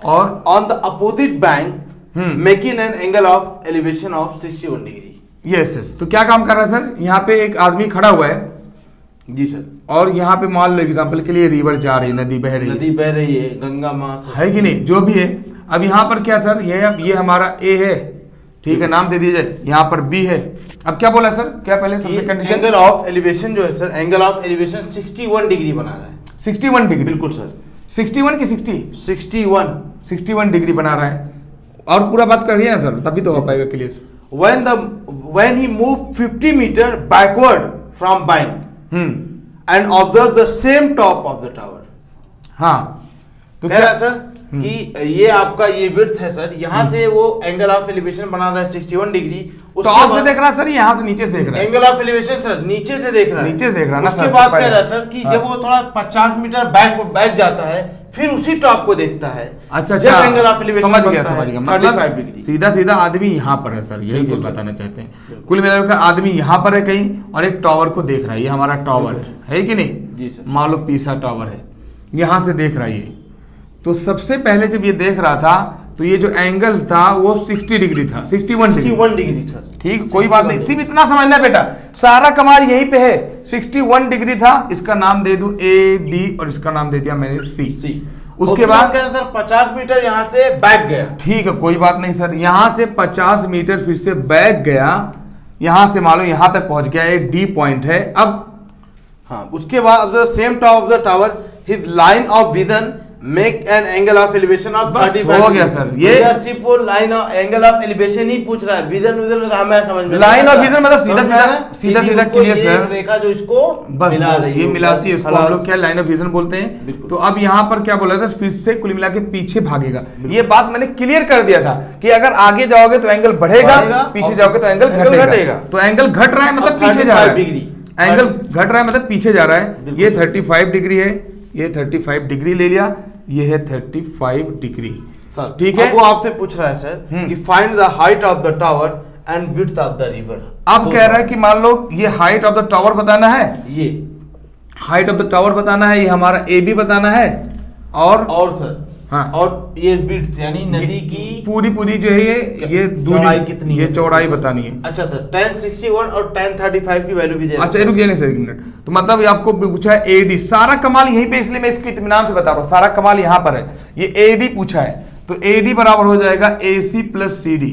और on the opposite bank making an angle of elevation of 61 degree. Yes, तो क्या काम कर रहा है सर, यहाँ पे एक आदमी खड़ा हुआ है जी सर, और यहाँ पे मान लो एग्जांपल के लिए रिवर जा रही है, नदी बह रही है, गंगा माँ है कि नहीं, जो भी है। अब यहाँ पर क्या सर, ये हमारा ए है, ठीक है, नाम दे दीजिए, यहाँ पर बी है। अब क्या बोला सर, क्या पहले सबसे कंडीशन, एंगल ऑफ एलिवेशन जो है sir, angle of elevation 61 degree बना रहा है। 61 डिग्री, बिल्कुल सर। 61 की 61 डिग्री बना रहा है, और पूरा बात करिए ना सर, तभी तो हो पाएगा clear. When he moved 50 meter backward from bank and observe the same top of the tower। हाँ, तो क्या सर कि ये आपका ये विड्थ है सर, यहाँ से वो एंगल ऑफ एलिवेशन बना रहा है 61 डिग्री। टॉप से देख रहा है सर, यहाँ से नीचे से देख रहा है, एंगल ऑफ एलिवेशन सर नीचे से देख रहा है, नीचे से देख रहा है ना सर। उसके बाद कह रहा है सर कि जब वो थोड़ा 50 मीटर बैक जाता है, फिर उसी टॉप को देखता है। अच्छा जब एंगल ऑफ एलिवेशन समझ गया बनता है 35 मतलब डिग्री। सीधा सीधा आदमी यहाँ पर है सर, यही चीज बताना चाहते हैं। कुल मिलाकर आदमी यहाँ पर है कहीं और एक टावर को देख रहा है, ये हमारा टावर है कि नहीं जी सर। मान लो पीसा टावर है, यहाँ से देख रहा है ये। तो सबसे पहले जब ये देख रहा था तो ये जो एंगल था वो 60 डिग्री था, 61 डिग्री सर। ठीक, कोई बात नहीं, सिर्फ इतना समझना बेटा, सारा कमाल यहीं पे है। 61 डिग्री था, इसका नाम दे दूं ए डी और इसका नाम दे दिया मैंने सी। उसके बाद सर 50 मीटर यहाँ से बैक गया। ठीक है, कोई बात नहीं सर, यहाँ से 50 मीटर फिर से बैक गया, यहाँ से मान लो यहाँ तक पहुंच गया, एक डी पॉइंट है। अब हाँ, उसके बाद same top of the tower his line of vision make an angle of elevation of 35 हो गया सर। ये सिर्फ वो line of angle of elevation ही पूछ रहा है, विजन हमें समझ में लाइन ऑफ विजन मतलब सीधा सीधा क्लियर सर, रेखा जो इसको बस मिला रही है, ये मिलाती है, इसको हम लोग क्या लाइन ऑफ विजन बोलते हैं। तो अब यहाँ पर क्या बोला सर, फिर से कुल मिला के पीछे भागेगा। ये बात मैंने क्लियर कर दिया था कि अगर आगे जाओगे तो एंगल बढ़ेगा, पीछे जाओगे तो एंगल घटेगा। तो एंगल घट रहा है मतलब पीछे जा रहा है, एंगल घट रहा है मतलब पीछे जा रहा है। ये 35 डिग्री है, ये 35 डिग्री ले लिया, ये है 35 डिग्री। ठीक है, वो आपसे पूछ रहा है सर कि find the height of the tower and width of the river. अब कह रहा है कि मान लो ये हाइट ऑफ द टावर बताना है, ये हाइट ऑफ द टावर बताना है, ये हमारा ए बी बताना है, और सर हाँ, और ये विड्थ यानी नदी की पूरी जो है ये चौड़ाई कितनी, ये चौड़ाई बतानी है। अच्छा सर, 1061 और 1035 की वैल्यू भी दे। अच्छा रुक जाइए सर एक मिनट। तो मतलब आपको पूछा है एडी, सारा कमाल यहीं पे, इसलिए मैं इसको इत्मीनान से बता रहा हूँ, सारा कमाल यहाँ पर है। ये एडी पूछा है तो एडी बराबर हो जाएगा AC प्लस CD।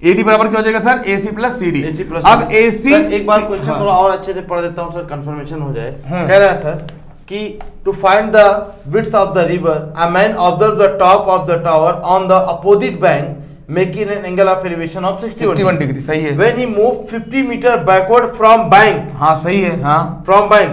एडी बराबर क्या हो जाएगा सर, AC प्लस CD। अब AC एक बार क्वेश्चन थोड़ा और अच्छे से पढ़ देता हूँ सर, कंफर्मेशन हो जाए। कह रहा है सर कि to find the width of the river, a man observed the top of the tower on the opposite bank, making an angle of elevation of 61 degree. सही है। When he moved 50 meter backward from bank, हाँ सही है, हाँ from bank,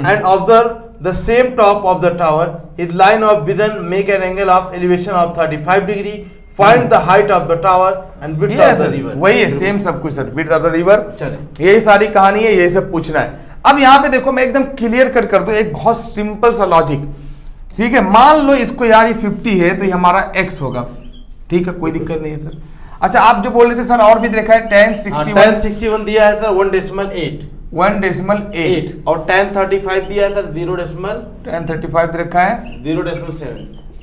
and observed the same top of the tower, his line of vision make an angle of elevation of 35 degree. Find the height of the tower and width of the river. वही है, same सब कुछ sir, width of the river। यही सारी कहानी है, यही सब पूछना है। अब यहाँ पे देखो मैं एकदम क्लियर कर दूं एक बहुत सिंपल सा लॉजिक। ठीक है, मान लो इसको यार ये 50 है तो ये हमारा x होगा। ठीक है, कोई दिक्कत नहीं है सर। अच्छा आप जो बोल रहे थे सर और भी देखा है 1061 दिया है सर 1.8 और 1035 दिया है सर 1035 दे रखा है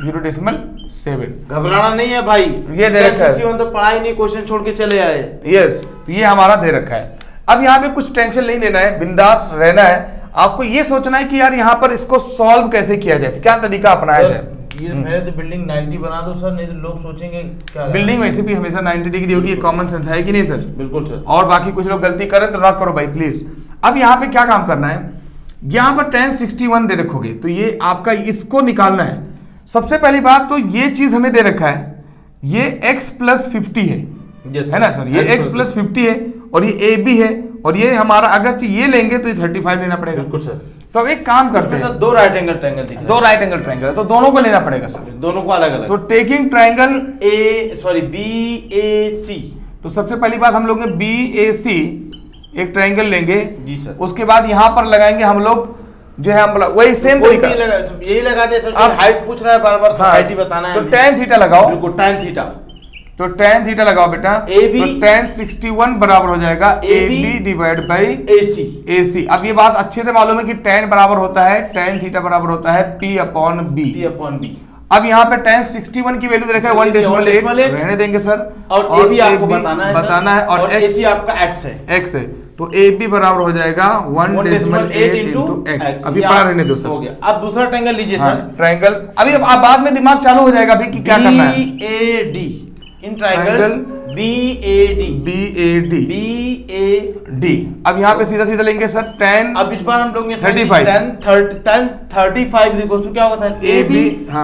0.7। घबराना नहीं है भाई, ये दे रखा है, तो पढ़ाई नहीं, क्वेश्चन छोड़ के चले आए। यस, तो ये हमारा दे रखा है। अब यहाँ पे कुछ टेंशन नहीं लेना है, बिंदास रहना है। आपको ये सोचना है कि यार यहाँ पर इसको सॉल्व कैसे किया जाए, क्या तरीका अपनाया जाए। ये पहले तो बिल्डिंग 90 बना दो सर, नहीं तो लोग सोचेंगे क्या। बिल्डिंग वैसे भी हमेशा 90 डिग्री होगी, ये कॉमन सेंस है कि नहीं सर। बिल्कुल सर। और बाकी कुछ लोग गलती करें तो ना करो भाई प्लीज। अब यहाँ पे क्या काम करना है, यहाँ पर 1061 दे रखोगे तो ये आपका इसको निकालना है। सबसे पहली बात तो ये चीज हमें दे रखा है, ये x प्लस 50 है ना सर, ये x प्लस 50 है और ये AB है, और ये हमारा अगर ये लेंगे तो ये 35 लेना पड़ेगा। बिल्कुल सर। तो अब एक काम करते हैं, दो राइट एंगल ट्रायंगल दिख रहा है, दो राइट एंगल ट्रायंगल, तो दोनों को लेना पड़ेगा सर, दोनों को अलग अलग। तो टेकिंग ट्रायंगल BAC, तो सबसे पहली बात हम लोग BAC एक ट्रायंगल लेंगे जी सर। उसके बाद यहाँ पर लगाएंगे हम लोग जो है, हम वही सेम तरीका यही लगा दे सर। अब हाइट पूछ रहा है बार बार, हाइट ही बताना है तो tan थीटा लगाओ। बिल्कुल tan थीटा, तो tan थीटा लगाओ बेटा, AB, तो tan 61 बराबर हो जाएगा AB डिवाइड बाई AC। अब ये बात अच्छे से मालूम है कि tan बराबर होता है, tan थीटा बराबर होता है P अपॉन B। अब यहाँ पे tan 61 की वैल्यू दे रखा है 1.8 रहने देंगे सर, और AB आपको बताना है और AC आपका x है, तो AB बराबर हो जाएगा 1.8 इंटू x। अभी पढ़ा रहने दो सर, हो गया। अब दूसरा ट्रायंगल लीजिए सर, ट्रायंगल। अभी अब बाद में दिमाग चालू हो जाएगा अभी कि क्या करना है। BAD in triangle BAD। अब यहाँ पे सीधा सीधा लेंगे सर tan। अब इस बार हम लोग 35 देखो क्या होता है AB।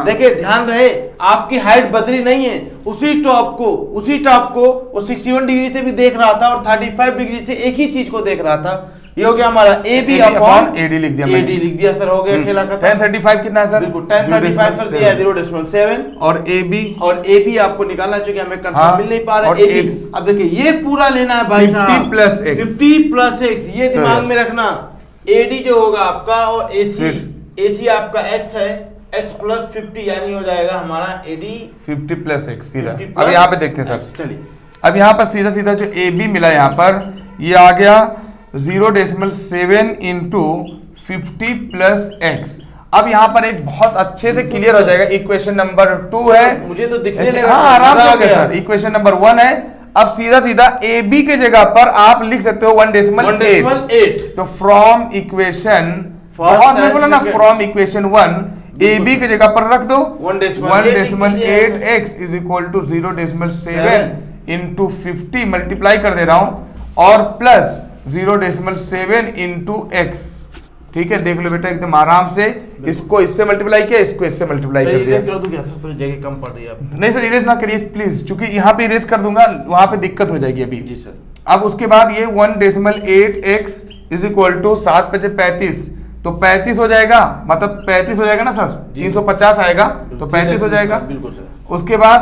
देखिए ध्यान रहे आपकी हाइट बदली नहीं है, उसी टॉप को वो 61 डिग्री से भी देख रहा था और 35 डिग्री से एक ही चीज को देख रहा था। ये हो गया हमारा AB अपॉन AD लिख दिया सर, हो गया खेला खत्म। 1035 कितना है सर? बिल्कुल 1035 सर दिया 0.7 और AB आपको निकालना चाहिए, हमें कंफर्म मिल नहीं पा रहा है। AB अब देखिए ये पूरा लेना है भाई साहब, 50 प्लस x, ये दिमाग में रखना। AD जो होगा आपका और AC आपका x है, x प्लस 50 यानी हो जाएगा हमारा AD 50 प्लस एक्स सीधा। 50 अब यहाँ पे देखते हैं सर, चलिए अब यहाँ पर सीधा सीधा जो AB मिला यहाँ पर, ये आ गया 0.7 इंटू 50 प्लस एक्स। अब यहाँ पर एक बहुत अच्छे से क्लियर हो जाएगा, इक्वेशन नंबर 2 है, मुझे तो दिखने लगा, हाँ आराम से आ हो गया गया। सर। इक्वेशन नंबर 1 है। अब सीधा सीधा AB के जगह पर आप लिख सकते हो 1.8। तो फ्रॉम इक्वेशन, बहुत मैं बोला ना, फ्रॉम इक्वेशन 1 AB की जगह पर रख दो 1.8 x is equal to 0.7 into 50 multiply कर दे रहा हूं और प्लस 0.7 इंटू एक्स। ठीक है, देख लो बेटा एकदम आराम से, इसको इससे मल्टीप्लाई किया, इसको इससे मल्टीप्लाई कर दिया। कर दूं क्या सर, थोड़ी जगह कम पड़ रही है आपको? नहीं सर इरेज ना करिए प्लीज, क्योंकि यहाँ पे इरेज कर दूंगा, वहां पे दिक्कत हो जाएगी अभी। जी सर। अब उसके बाद ये 1.8 x इज इक्वल टू 7 × 35, तो 35 हो जाएगा, मतलब 35 हो जाएगा ना सर, 350 आएगा तो 35 हो जाएगा। बिल्कुल सर। उसके बाद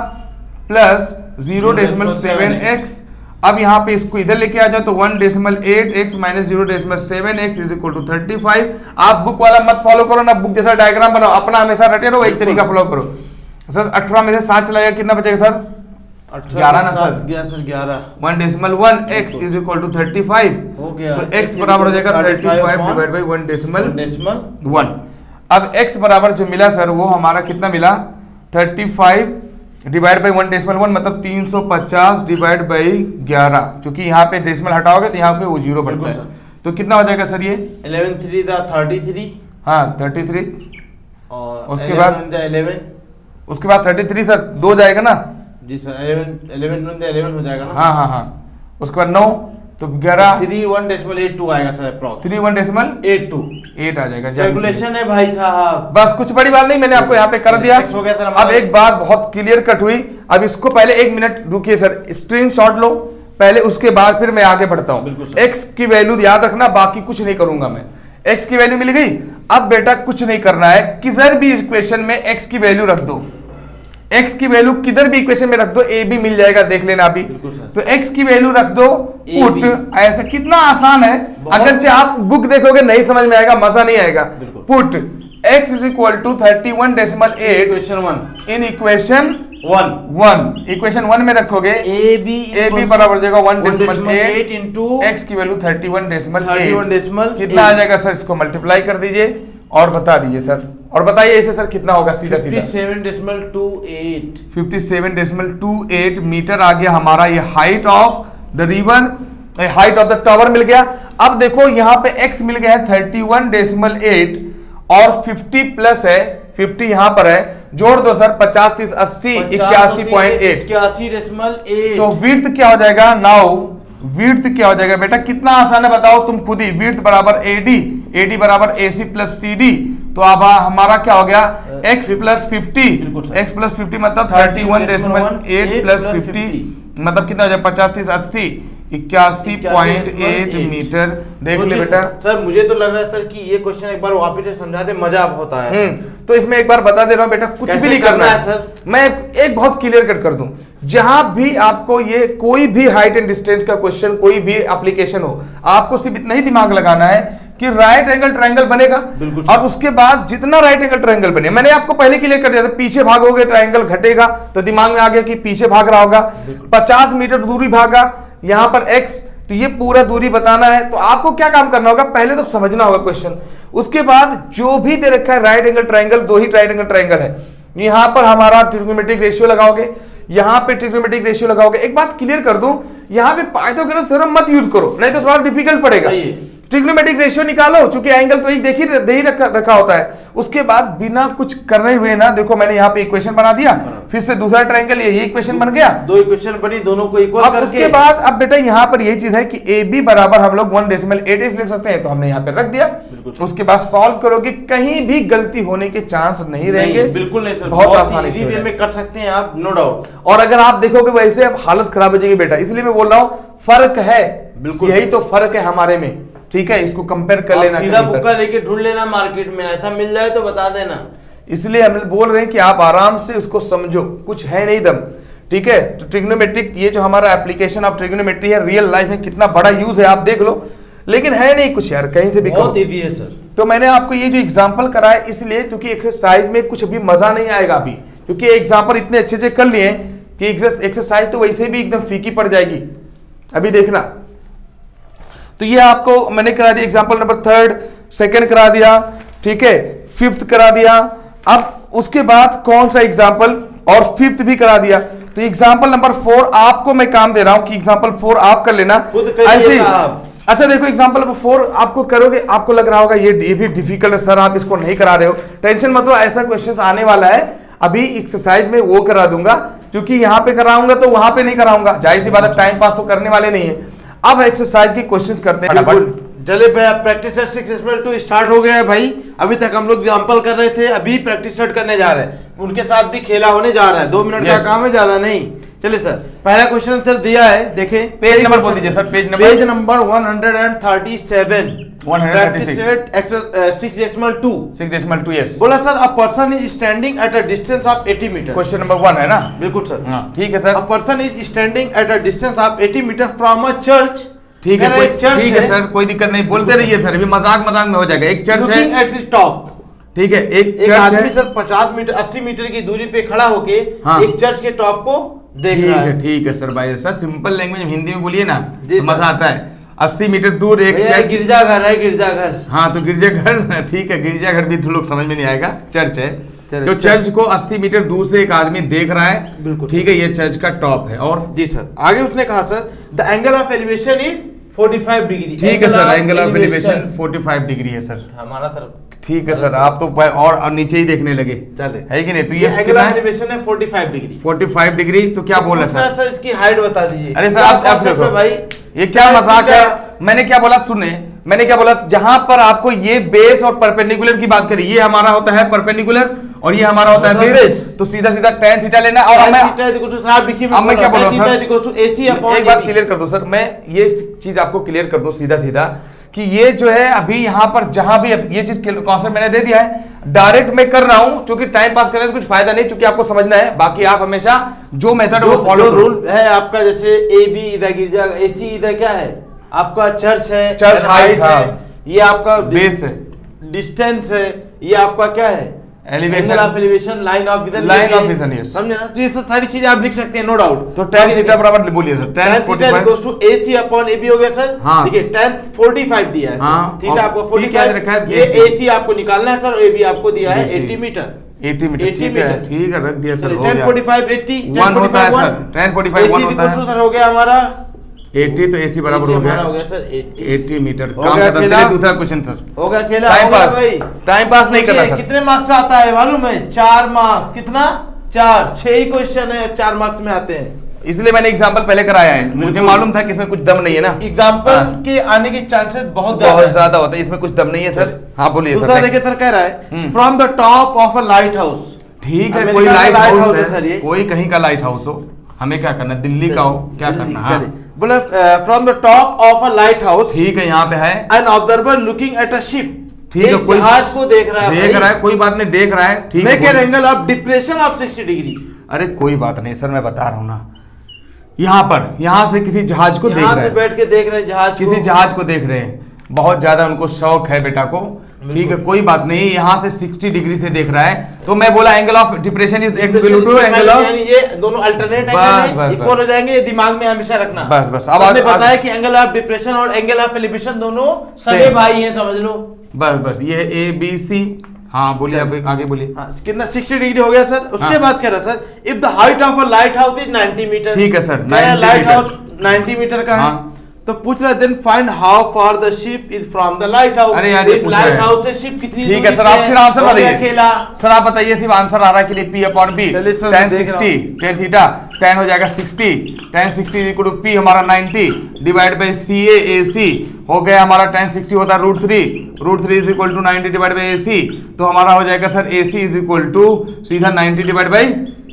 प्लस 0.7x। अब यहाँ पे इसको इधर लेके आ जाओ तो 1.8x minus 0.7x is equal to 35। आप बुक वाला मत फॉलो करो ना, बुक जैसा डायग्राम बनाओ, अपना हमेशा रटे रहो, एक तरीका फॉलो करो। सर 18 में से 7 चलाएगा, कितना बचेगा सर? 11 ना sir? 11। 1.1x is equal to 35 हो गया, तो x बराबर हो जाएगा 35 डिवाइड बाई 1.1। अब x बराबर जो मिला सर वो हमारा कितना मिला? 35 डिवाइड बाई 1.1 मतलब 350 डिवाइड बाई 11, क्योंकि यहाँ पे डेसिमल हटाओगे तो यहाँ पे वो 0 बढ़ता है। तो कितना हो जाएगा सर ये? 11 3 दा 33। हाँ 33। और उसके बाद 11। उसके बाद 33 सर 2 जाएगा ना? जी सर 11 हो जाएगा ना? हाँ हाँ हाँ। उसके बाद 9 तो 11 3.1.82 आएगा सर अप्रॉक्स। 3.1.82 आ जाएगा। कैलकुलेशन है भाई साहब, बस कुछ बड़ी बात नहीं, मैंने आपको यहाँ पे कर दिया। हो गया सर। अब एक बात बहुत क्लियर कट हुई, अब इसको पहले 1 मिनट रुकिए सर, स्क्रीनशॉट लो पहले, उसके बाद फिर मैं आगे बढ़ता हूँ। x की वैल्यू याद रखना, बाकी कुछ नहीं करूंगा मैं। x की वैल्यू मिल गई। अब बेटा कुछ नहीं करना है, किधर भी इक्वेशन में x की वैल्यू रख दो, x की वैल्यू किधर भी इक्वेशन में रख दो, a भी मिल जाएगा, देख लेना अभी। तो x की वैल्यू रख दो, पुट, ऐसा कितना आसान है। अगर से आप बुक देखोगे नहीं समझ में आएगा, मजा नहीं आएगा। Put x is equal to 31.8 in equation 1। Equation 1 में रखोगे ab बराबर हो जाएगा 1.8 इंटू x की वैल्यू 31.8 31 कितना आ जाएगा सर? इसको मल्टीप्लाई कर दीजिए और बता दीजिए सर, और बताइए इसे सर कितना होगा? सीधा सीधा 57.28 मीटर आ गया हमारा ये height of the river, height of the tower मिल गया। अब देखो यहाँ पे x मिल गया है 31.8 और 50 प्लस है, 50 यहाँ पर है, जोड़ दो सर 50 30 80 81.8 तो विड्थ क्या हो जाएगा? नाउ विड्थ क्या हो जाएगा बेटा? कितना आसान है बताओ तुम खुद ही। विड्थ बराबर AD बराबर AC प्लस CD, तो अब हमारा क्या हो गया? x प्लस 50 मतलब 31.8 प्लस 50 मतलब कितना हो जाएगा? 50 30 80 81.8 मीटर। देख ले बेटा सर, मुझे तो लग रहा है सर कि ये क्वेश्चन एक बार वापस से समझा दे, मजा होता है। तो इसमें एक बार बता दे रहा हूं बेटा, कुछ भी नहीं करना है सर। मैं एक बहुत क्लियर कट कर दूं, जहां भी आपको ये कोई भी हाइट एंड डिस्टेंस का क्वेश्चन, कोई भी एप्लीकेशन हो, आपको सिर्फ इतना ही दिमाग लगाना है कि राइट एंगल ट्रायंगल बनेगा, और उसके बाद जितना राइट एंगल ट्रायंगल बने, मैंने आपको पहले क्लियर कर दिया था, पीछे भागोगे तो एंगल घटेगा, तो दिमाग में आ गया कि पीछे भाग रहा होगा, 50 मीटर दूरी भागा, यहाँ पर x, तो ये पूरा दूरी बताना है। तो आपको क्या काम करना होगा? पहले तो समझना होगा क्वेश्चन, उसके बाद जो भी दे रखा है राइट एंगल ट्रायंगल, 2 ही राइट एंगल ट्रायंगल है, यहां पर हमारा ट्रिग्नोमेट्रिक रेशियो लगाओगे, यहां पे ट्रिग्नोमेट्रिक रेशियो लगाओगे। एक बात क्लियर कर दूं, यहां पे पाइथागोरस थ्योरम मत यूज करो, नहीं तो थोड़ा डिफिकल्ट पड़ेगा। ट्रिग्नोमेट्रिक रेशियो निकालो, क्योंकि एंगल तो एक दे ही रखा होता है। उसके बाद बिना कुछ करने हुए ना, देखो मैंने यहाँ पे इक्वेशन बना दिया, फिर से दूसरा ट्रायंगल, ये इक्वेशन बन गया, 2 इक्वेशन बनी, दोनों को इक्वल करके। उसके बाद अब बेटा यहाँ पर ये चीज है कि AB बराबर हम लोग 1.8 लिख सकते हैं, तो हमने यहाँ पे रख दिया। उसके बाद सॉल्व करोगे, कहीं भी गलती होने के चांस नहीं रहेंगे, बिल्कुल नहीं सर, बहुत आसानी से में कर सकते हैं आप, नो डाउट। और अगर आप देखोगे वैसे अब हालत खराब हो जाएगी बेटा, इसलिए मैं बोल रहा हूँ फर्क है, बिल्कुल यही तो फर्क है हमारे में, ठीक है? इसको कंपेयर कर लेना, सीधा बुक्का लेके ढूंढ लेना मार्केट में, ऐसा मिल जाए तो बता देना। इसलिए हम बोल रहे हैं कि आप आराम से उसको समझो, कुछ है नहीं दम, ठीक है? तो ट्रिग्नोमेट्रिक, ये जो हमारा एप्लीकेशन ऑफ ट्रिग्नोमेट्री है, रियल लाइफ में कितना बड़ा यूज है आप देख लो, लेकिन है नहीं कुछ यार, कहीं से भी बहुत इजी है सर। तो मैंने आपको ये जो एग्जांपल कराया इसलिए क्योंकि एक्सरसाइज में कुछ भी मजा नहीं आएगा अभी, क्योंकि एग्जांपल इतने अच्छे से कर लिए कि एक्सरसाइज तो वैसे भी एकदम फीकी पड़ जाएगी। अभी देखना, तो ये आपको मैंने करा दिया एग्जांपल नंबर 3, 2 करा दिया, ठीक है, 5th करा दिया। अब उसके बाद कौन सा एग्जांपल, और 5th भी करा दिया। तो एग्जांपल नंबर 4 आपको मैं काम दे रहा हूं कि एग्जांपल 4 आप कर लेना ऐसे। अच्छा देखो एग्जांपल नंबर 4 आपको करोगे, आपको लग रहा होगा ये भी डिफिकल्ट है सर, आप इसको नहीं करा रहे हो। टेंशन मत लो, ऐसा क्वेश्चन आने वाला है। अभी एक्सरसाइज में वो करा दूंगा, क्योंकि यहां पे कराऊंगा तो वहां पे नहीं कराऊंगा, जाहिर सी बात है, टाइम पास तो करने वाले नहीं है। अब एक्सरसाइज के क्वेश्चंस करते हैं। चले भाई, अब प्रैक्टिस सेट 6 स्टार्ट हो गया है भाई। अभी तक हम लोग एग्जांपल कर रहे थे, अभी प्रैक्टिस सेट करने जा रहे हैं, उनके साथ भी खेला होने जा रहा है। 2 मिनट का काम है, ज्यादा नहीं। चलिए सर, पहला क्वेश्चन सर दिया है, देखें पेज नंबर बोल दीजिए सर। Page number 137 6.2 6.2 yes. बोला sir, a person is standing at a distance of 80 metre. Question number 1 है ना? बिल्कुल सर, हाँ ठीक है sir. A person is standing at a distance of 80 metre from a church. ठीक है, ठीक है सर, कोई दिक्कत नहीं, बोलते रहिए सर, अभी मजाक मजाक में हो जाएगा। एक चर्च है, एट इट्स टॉप, ठीक है, एक एक चर्च आदमी है सर 50 मीटर 80 मीटर की दूरी पे खड़ा होके हाँ। एक चर्च के टॉप को देख ठीक रहा है, है। ठीक है सर भाई, सर सिंपल लैंग्वेज हिंदी में बोलिए ना, जी तो मजा आता है। 80 मीटर दूर एक भैया चर्च, गिरजाघर है, गिरजाघर। हाँ तो गिरजाघर ठीक है, गिरजाघर भी तो लोग समझ में नहीं आएगा, चर्च है। चलिए, तो चर्च को 80 मीटर दूर से एक आदमी देख रहा है, बिल्कुल ठीक है, ये चर्च का टॉप है। और जी सर, आगे उसने कहा sir the angle of elevation is 45 degree. ठीक है sir, angle of elevation 45 degree है सर। हमारा तरफ ठीक है सर, आप तो और नीचे ही देखने लगे, चले है कि नहीं? तो ये एंगल ऑफ एलिवेशन है 45 डिग्री। 45 डिग्री, तो क्या बोला सर? सर इसकी हाइट बता दीजिए। अरे सर आप देखो भाई, ये क्या मजाक है? मैंने क्या बोला सुने, मैंने क्या बोला, जहां पर आपको ये बेस और परपेंडिकुलर की बात करी, ये हमारा होता है परपेंडिकुलर और ये हमारा होता है बेस, तो सीधा सीधा tan थीटा लेना। और अब मैं क्या बोल रहा हूं सर, एक बात क्लियर कर दो सर, मैं ये चीज आपको क्लियर कर दूं सीधा सीधा कि ये जो है अभी यहाँ पर जहां भी ये चीज कॉन्सेप्ट मैंने दे दिया है, डायरेक्ट मैं कर रहा हूं क्योंकि टाइम पास करने से कुछ फायदा नहीं, क्योंकि आपको समझना है। बाकी आप हमेशा जो मेथड वो फॉलो रूल है आपका, जैसे ए बी इधर गिरजा, AC इधर क्या है आपका, चर्च है, चर्च हाइट है, ये आपका बेस है, डिस्टेंस है, ये आपका क्या है, elevation of elevation, line of vision, line of vision, yes. समझे ना? तो ये सब सारी चीजें आप लिख सकते हैं, नो डाउट। तो tan थीटा बराबर बोलिए sir, tan theta equals to AC upon AB हो गया सर। हाँ। देखिए tan 45 दिया है, हाँ। थीटा आपको 45 याद रखा है, ये AC आपको निकालना है सर, और AB आपको दिया है 80 मीटर। 80 मीटर, ठीक है, रख दिया सर, हो tan गया। 45 80 1 होता है सर, tan 45 1 होता है सर, हो गया हमारा 80, तो AC बराबर हो गया सर 80 मीटर। हो काम गया खत्म। खेला? चलिए दूसरा क्वेश्चन सर, हो गया खेला, टाइम हो गया पास, भाई। टाइम पास नहीं करना देखिए, सर। कितने मार्क्स आता है मालूम है? 4 मार्क्स। कितना? 4 6 ही क्वेश्चन है, 4 मार्क्स में आते हैं। इसलिए मैंने एग्जांपल पहले कराया है, मुझे मालूम था कि इसमें कुछ दम नहीं है ना, एग्जांपल हाँ। के आने के चांसेस बहुत ज्यादा होते हैं, इसमें कुछ दम नहीं है सर। हाँ बोलिए दूसरा सर। देखिए सर, कह रहा है from the top of a light house. ठीक है, अमेरिका कोई का लाइट light हाउस house है है सर ये। कोई कहीं का लाइट हाउस हो, हमें क्या करना, दिल्ली का हो, क्या करना? हाँ बोला from the top of a light house ठीक है, यहाँ पे है an observer looking at a ship. ठीक है, कोई जहाज को देख रहा है, देख रहा है, कोई बात नहीं, देख रहा है, ठीक है। Make an angle of depression of 60 degree. अरे कोई बात नहीं सर, मैं बता रहा हूँ ना, यहाँ पर यहाँ से किसी जहाज को देख यहाँ रहे से हैं, बैठ के देख रहे हैं जहाज किसी जहाज को देख रहे हैं, बहुत ज्यादा उनको शौक है बेटा को, ठीक है, कोई बात नहीं, यहाँ से 60 डिग्री से देख रहा है, तो मैं बोला angle of depression is equal to angle of, ये दोनों अल्टरनेट एंगल इक्वल हो जाएंगे, ये दिमाग में हमेशा रखना। बस अब आपने बताया कि एंगल ऑफ डिप्रेशन और एंगल ऑफ एलिवेशन दोनों सगे भाई हैं, समझ लो। बस ये ABC। हाँ बोलिए, अब आगे बोलिए। हाँ, कितना 60 डिग्री हो गया सर। उसके बाद कह रहा sir, if the height of a light house is 90 metre. ठीक है सर, लाइट हाउस 90 मीटर का है, तो पूछ रहा है then find how far the ship is from the light house. अरे यार, ये पूछ रहा है। लाइट हाउस से शिप कितनी ठीक है सर, आप फिर आंसर बताइए खेला सर, आप बताइए, सिर्फ आंसर आ रहा है कि P अपॉन B, चलिए सर, tan देख 60, tan थीटा, tan हो जाएगा 60, tan 60 इक्वल टू P हमारा 90 डिवाइड बाय CA AC हो गया हमारा, tan 60 होता है √3 is equal to 90 divide by AC, तो हमारा हो जाएगा sir AC is equal to सीधा 90 डिवाइड बाय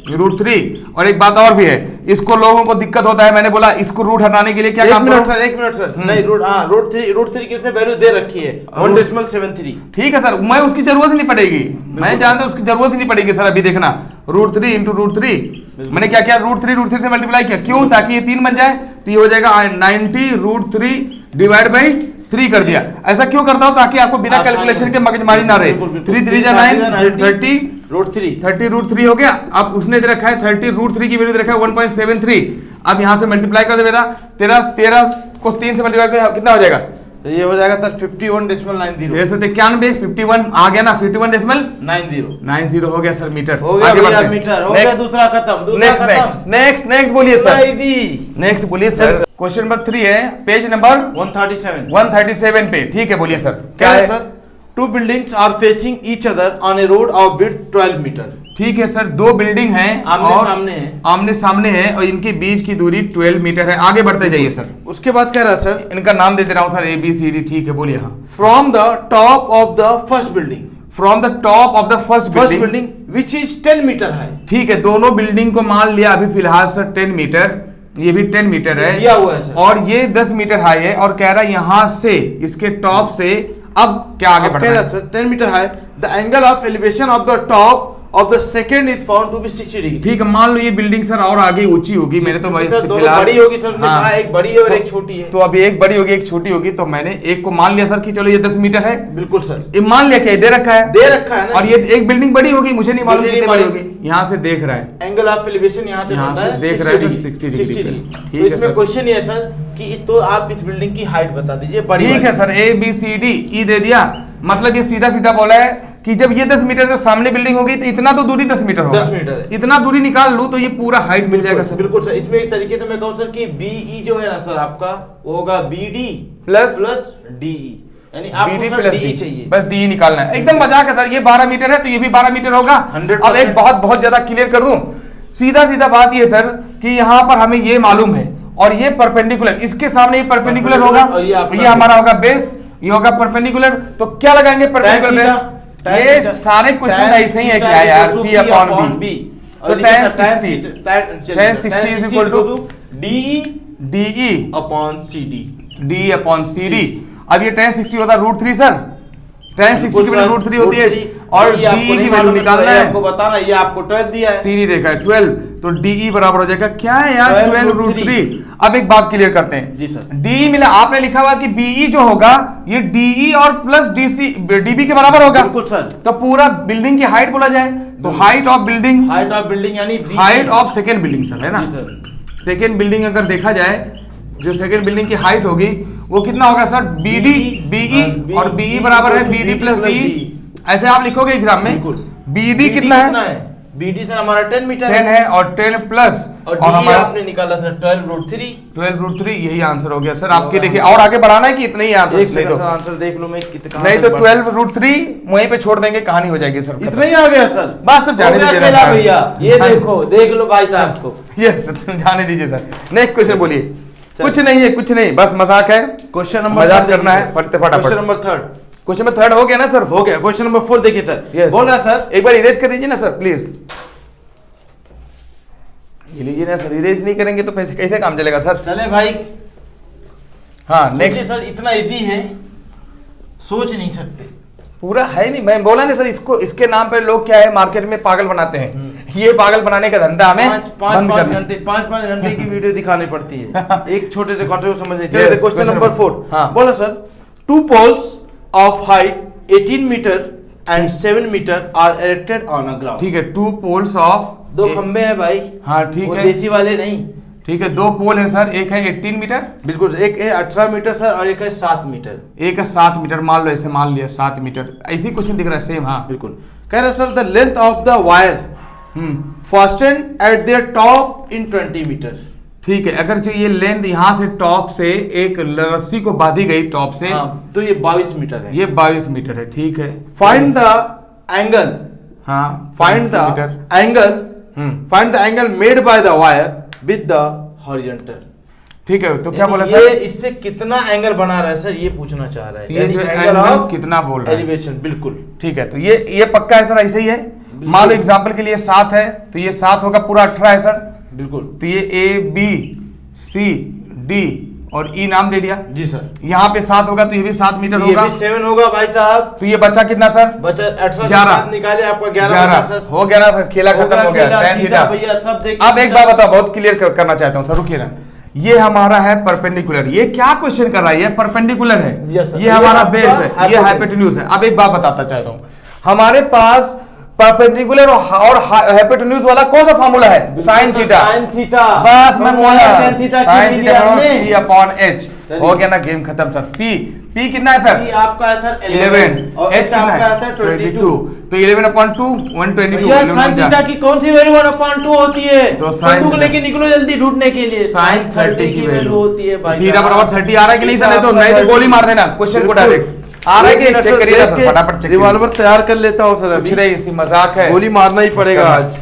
√3। और एक बात और भी है, इसको लोगों को दिक्कत होता है, मैंने बोला इसको रूट हटाने के लिए क्या काम करो? एक मिनट सर, नहीं √3 की उसने वैल्यू दे रखी है 1.73। ठीक है सर, मैं उसकी जरूरत ही नहीं पड़ेगी, मैं जानता हूं उसकी जरूरत ही नहीं पड़ेगी सर। अभी देखना √3 इंटू √3, मैंने क्या किया, √3 से मल्टीप्लाई किया, क्यों? ताकि ये 3 बन जाए, तो ये हो जाएगा 90 √3 डिवाइड बाई 3 कर दिया। ऐसा क्यों करता हूं? ताकि आपको बिना कैलकुलेशन के मगजमारी ना रहे। 3 3 जा 9, 30 रूट 3 हो गया। अब उसने दे रखा है 30 रूट 3 की वैल्यू दे रखा है 1.73। अब यहां से मल्टीप्लाई कर दे बेटा, 13 को 3 से मल्टीप्लाई कर कितना हो जाएगा? तो ये हो जाएगा सर 51.90। जैसे 91 51 आ गया ना, 51.90 हो गया सर मीटर। हो गया भैया मीटर, हो गया दूसरा खत्म। नेक्स्ट बोलिए सर। नेक्स्ट बोलिए सर। क्वेश्चन नंबर 3 है, पेज नंबर 137 पे। ठीक है, बोलिए सर। क्या है sir? Two buildings are facing each other on a road of width 12 metre. ठीक है सर, दो बिल्डिंग हैं आमने सामने है और इनके बीच की दूरी 12 मीटर है। आगे बढ़ते जाइए सर। उसके बाद कह रहा है सर, इनका नाम दे दे रहा हूं सर, ABCD। ठीक है, बोलिए। हाँ, from the top of the first building, from the top of the first building which is 10 metre high. ठीक है, दोनों बिल्डिंग को मान लिया अभी फिलहाल सर 10 मीटर, ये भी 10 मीटर है दिया हुआ है सर। और ये 10 मीटर हाई है और कह रहा है यहां से इसके टॉप से अब क्या आगे बढ़ना है sir? 10 metre high, the angle of elevation of the top of the second is found to be 60 degree. ठीक है, मान लो ये बिल्डिंग सर और आगे ऊंची होगी। मैंने तो फिलहाल बड़ी होगी सर। हाँ, एक बड़ी है और एक छोटी है। तो अभी एक बड़ी होगी एक छोटी होगी, तो मैंने एक को मान लिया सर कि चलो ये 10 मीटर है। बिल्कुल सर, ये मान लिया क्या दे रखा है? दे रखा है ना। और ये एक बिल्डिंग बड़ी होगी, मुझे नहीं मालूम कितनी बड़ी होगी। यहाँ से देख रहा है एंगल ऑफ एलिवेशन, यहाँ से देख रहा है 60 डिग्री। तो इसमें क्वेश्चन ये है सर कि तो आप इस बिल्डिंग की हाइट बता दीजिए। ठीक है सर, ABCD दे दिया। मतलब ये सीधा सीधा बोला है कि जब ये 10 मीटर से सामने बिल्डिंग होगी तो इतना तो दूरी 10 मीटर होगा। 10 मीटर इतना दूरी निकाल लूं तो ये पूरा हाइट मिल जाएगा सर। बिल्कुल सर। इसमें एक तरीके से मैं कहूं सर कि BE जो है ना सर आपका, वो होगा BD प्लस DE, यानी आपको सर DE चाहिए, बस DE निकालना है। एकदम मजाक है सर। ये 12 मीटर है तो ये भी 12 मीटर होगा। अब एक बहुत ज्यादा क्लियर कर दूं, सीधा बात ये सर कि यहाँ पर हमें ये मालूम है और ये परपेंडिकुलर, इसके सामने ये परपेंडिकुलर होगा, ये हमारा होगा बेस, ये होगा परपेंडिकुलर। तो क्या लगाएंगे? Perpendicular base. ये सारे क्वेश्चन ऐसे ही है क्या यार? P upon B। तो tan 60 is equal to DE upon CD। D upon CD। अब ये tan 60 होता है √3 सर। tan 60 की वैल्यू √3 होती है और DE की वैल्यू निकालना है, आपको बताना। ये आपको 12 दिया है, CD रेखा है 12, तो DE बराबर हो जाएगा क्या है यार? 12 √3। अब एक बात क्लियर करते हैं जी सर। DE मिला, आपने लिखा हुआ कि BE जो होगा ये DE और प्लस DB के बराबर होगा। बिल्कुल सर। तो पूरा बिल्डिंग की हाइट बोला जाए तो हाइट ऑफ बिल्डिंग यानी height of second building sir, है ना? सेकेंड बिल्डिंग अगर देखा जाए, जो सेकेंड बिल्डिंग की हाइट होगी वो कितना होगा सर? BE और BE बराबर है BD प्लस DE। ऐसे आप लिखोगे एग्जाम में। BD कितना है? BD सर हमारा 10 मीटर 10 है और 10 प्लस और हमारा आपने निकाला सर 12 √3। यही आंसर हो गया सर आपके। देखिए और आगे बढ़ाना है कि इतना ही आंसर? नहीं तो आंसर देख लो मैं कितना, नहीं तो 12 √3 वहीं पे छोड़ देंगे, कहानी हो जाएगी सर। इतना ही आ गया सर, बस सर जाने दीजिए भैया। ये देखो, देख लो भाई साहब को। यस, जाने दीजिए सर। नेक्स्ट क्वेश्चन बोलिए। कुछ नहीं, बस मजाक है। क्वेश्चन नंबर मजाक करना है फटाफट। Question number 3। क्वेश्चन नंबर 3 हो गया ना सर? हो गया। क्वेश्चन नंबर 4 देखिए सर। बोल रहा सर, एक बार इरेज कर दीजिए ना सर प्लीज। ये लीजिए ना सर, इरेज नहीं करेंगे तो कैसे काम चलेगा सर? चले भाई। हाँ नेक्स्ट सर, इतना इजी है, सोच नहीं सकते। पूरा है नहीं, मैं बोला ना सर, इसके नाम पे लोग क्या है मार्केट में पागल बनाते हैं। ये पागल बनाने का धंधा हमें बंद करना है। 5 घंटे की वीडियो दिखानी पड़ती है एक छोटे से कॉन्सेप्ट को समझने। चलिए क्वेश्चन नंबर 4 बोला sir, 2 poles of height 18 meter and 7 meter are erected on a ground। ठीक है, 2 poles of 2 खंबे हैं भाई। हाँ ठीक है, देसी वाले नहीं। ठीक है, 2 पोल है सर, एक है 18 मीटर। बिल्कुल, एक है 18 मीटर सर और एक है 7 मीटर। एक है 7 मीटर, मान लो ऐसे मान लिया 7 मीटर, ऐसी क्वेश्चन दिख रहा है सेम। हाँ बिल्कुल। कह रहा sir, the length of the wire fastened at their top in 20 metre. ठीक है, अगर जो ये लेंथ यहाँ से टॉप से एक रस्सी को बांधी गई टॉप से, तो ये 22 मीटर है। ये 22 मीटर है। ठीक है, फाइंड द एंगल। हाँ, find the angle find the angle made by the wire with the horizontal. ठीक है, तो क्या बोला सर? ये इससे कितना एंगल बना रहा है सर, ये पूछना चाह रहा है। ये जो एंगल कितना बोल रहा है? एलिवेशन। बिल्कुल ठीक है, तो ये पक्का है सर, ऐसे ही है। मान लो एग्जांपल के लिए 7 है तो ये 7 होगा, पूरा 18 है सर। बिल्कुल। तो ये A B C D और E नाम दे दिया जी सर। यहाँ पे 7 होगा तो ये भी 7 मीटर होगा। ये भी 7 होगा भाई साहब। तो ये बच्चा कितना सर? बच्चा 11 निकाले, आपका 11 हो गया ना सर। खेला खत्म हो गया। भैया सब देख। अब एक बात बताओ, बहुत क्लियर करना चाहता हूँ सर, रुकिए ना। ये हमारा है परपेंडिकुलर। ये क्या क्वेश्चन कर रहा है? ये परपेंडिकुलर है, Yes, sir. ये हमारा आपका बेस है, ये हाइपोटेन्यूज है। अब एक बात बताता चाहता हूं, हमारे पास परपेंडिकुलर और हाइपोटेन्यूज वाला कौन सा फार्मूला है? Sine theta. साइन थीटा, बस मैं बोला tan थीटा साइन थीटा हमने P अपॉन H। हो गया ना, गेम खत्म सर। P कितना है सर? P आपका है सर 11 और H H कितना आपका है? है सर 22। तो 11 अपॉन 2 122। भैया साइन थीटा की कौन सी वैल्यू 1/2 होती है? तो sin को लेके निकलो जल्दी ढूंढने के लिए। साइन 30 की वैल्यू होती है भाई। थीटा बराबर 30 आ रहा है कि नहीं सर? नहीं तो नहीं तो गोली मार देना क्वेश्चन को डायरेक्ट। आ रहा है कि चेक करिएगा सर, फटाफट चेक। रिवॉल्वर तैयार कर लेता हूं सर, कुछ नहीं, इसी मजाक है, गोली मारना ही पड़ेगा आज।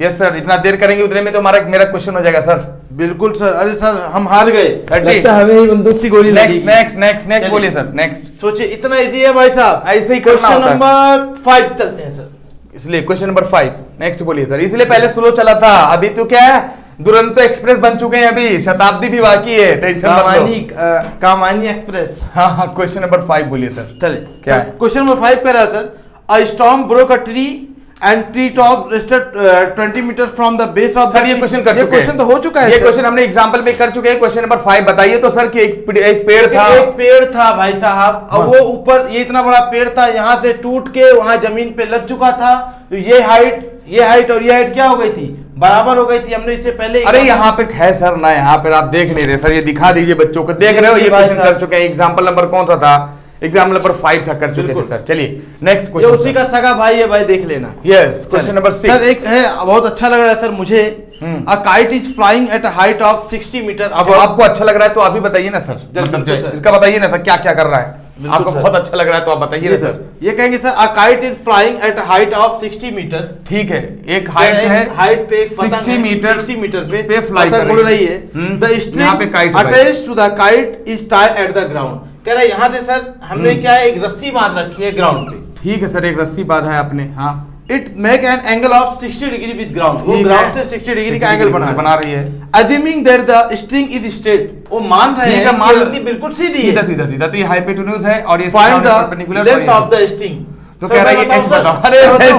यस सर, इतना देर करेंगे उतने में तो मेरा क्वेश्चन हो जाएगा सर। बिल्कुल सर। अरे सर हम हार गए, Ready? लगता है हमें ही बंदूक से गोली लगेगी। नेक्स्ट बोलिए सर। नेक्स्ट सोचिए इतना इजी है भाई साहब, ऐसे ही करना क्वेश्चन होता है। नंबर 5 चलते हैं सर। इसलिए क्वेश्चन नंबर 5 नेक्स्ट बोलिए सर। इसलिए पहले स्लो चला था, अभी तो क्या है, दुरंतो एक्सप्रेस बन चुके हैं, अभी शताब्दी भी बाकी है, टेंशन मत लो। कामानी एक्सप्रेस। हाँ, क्वेश्चन नंबर 5 बोलिए सर। चले क्या है? क्वेश्चन नंबर 5 कह रहा है sir, a storm broke a tree and tree top rested 20 metre from the base of. Sir ये क्वेश्चन कर चुके हैं, क्वेश्चन तो हो चुका है, ये क्वेश्चन हमने एग्जांपल में कर चुके हैं। क्वेश्चन नंबर 5 बताइए तो सर कि एक पेड़ था, एक पेड़ था भाई साहब, और वो ऊपर ये इतना बड़ा पेड़ था, यहाँ से टूट के वहां जमीन पे लग चुका था। तो ये हाइट और ये हाइट क्या हो गई थी? बराबर हो गई थी। हमने इससे पहले अरे यहाँ पे है सर ना, यहाँ पे आप देख नहीं रहे सर, ये दिखा दीजिए बच्चों को, देख रहे हो ये क्वेश्चन कर चुके हैं। एग्जांपल नंबर कौन सा था? एग्जाम्पल नंबर 5 था, कर चुके थे सर। चलिए नेक्स्ट ये क्वेश्चन। उसी का सगा भाई है भाई, देख लेना। यस, क्वेश्चन नंबर 6 सर एक है बहुत अच्छा लग रहा है सर मुझे। A kite is flying at a height of 60 metre. अब आपको अच्छा लग रहा है तो अभी बताइए ना सर, मतलब इसका बताइए ना सर, क्या क्या कर रहा है? आपको बहुत अच्छा लग रहा है तो आप बताइए ना सर। ये कहेंगे sir, a kite is flying at a height of 60 metre. ठीक है, एक हाइट है, हाइट पे 60 मीटर पे फ्लाई कर उड़ रही है। द यहाँ पे kite string attached to the kite is tied at the ground. कह रहा है यहाँ से सर हमने क्या है, एक रस्सी बांध रखी है ग्राउंड पे। ठीक है सर, एक रस्सी बांधा है आपने। हाँ, it make an angle of 60 degree with ground. वो ग्राउंड से 60 डिग्री का एंगल बना रही है। Assuming that the string is straight, वो मान रहे हैं कि रस्सी बिल्कुल सीधी है, सीधा। तो ये हाइपोटेन्यूज है और ये find the length of the string. तो कह रहा है ये h बताओ। अरे रहने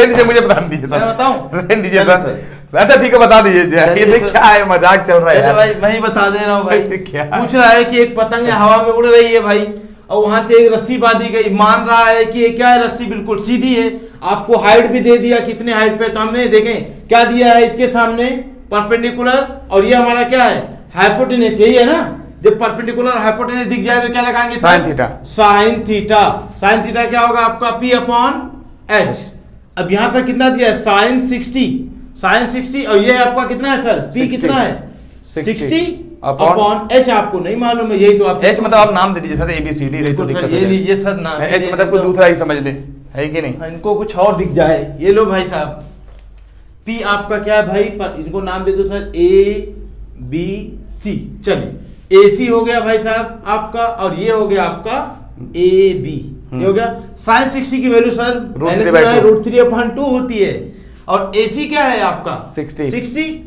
दीजिए, मुझे बता दीजिए सर। मैं बताऊं? रहने दीजिए सर। अच्छा ठीक है, बता दीजिए। ये क्या है, मजाक चल रहा है यार। भाई मैं ही बता दे रहा हूँ भाई। क्या पूछ रहा है कि एक पतंग हवा में उड़ रही है भाई, और वहां से एक रस्सी बांधी गई, मान रहा है कि ये क्या है, रस्सी बिल्कुल सीधी है। आपको हाइट भी दे दिया, कितने हाइट पे, तो हमने देखें क्या दिया है इसके सामने, परपेंडिकुलर, और ये हमारा क्या है, हाइपोटेनस। यही है ना, जब परपेंडिकुलर हाइपोटेनस दिख जाए तो क्या लगाएंगे? Sine theta. Sine theta. Sine theta क्या होगा आपका? P upon H। अब यहां से कितना दिया है? साइन 60, और ये आपका कितना है सर? P कितना है? 60 अपॉन H। आपको नहीं मालूम है, यही तो आप H मतलब आप नाम दे दीजिए सर, ABCD रही तो दिक्कत ये लीजिए सर नाम। H मतलब कोई दूसरा ही समझ ले, है कि नहीं? इनको कुछ और दिख जाए। ये लो भाई साहब, P आपका क्या है भाई, इनको नाम दे दो सर ABC। चलिए AC हो गया भाई साहब आपका, और ये हो गया आपका AB। ये हो गया। साइन 60 की वैल्यू सर √3/2 होती है, और AC क्या है आपका? 60।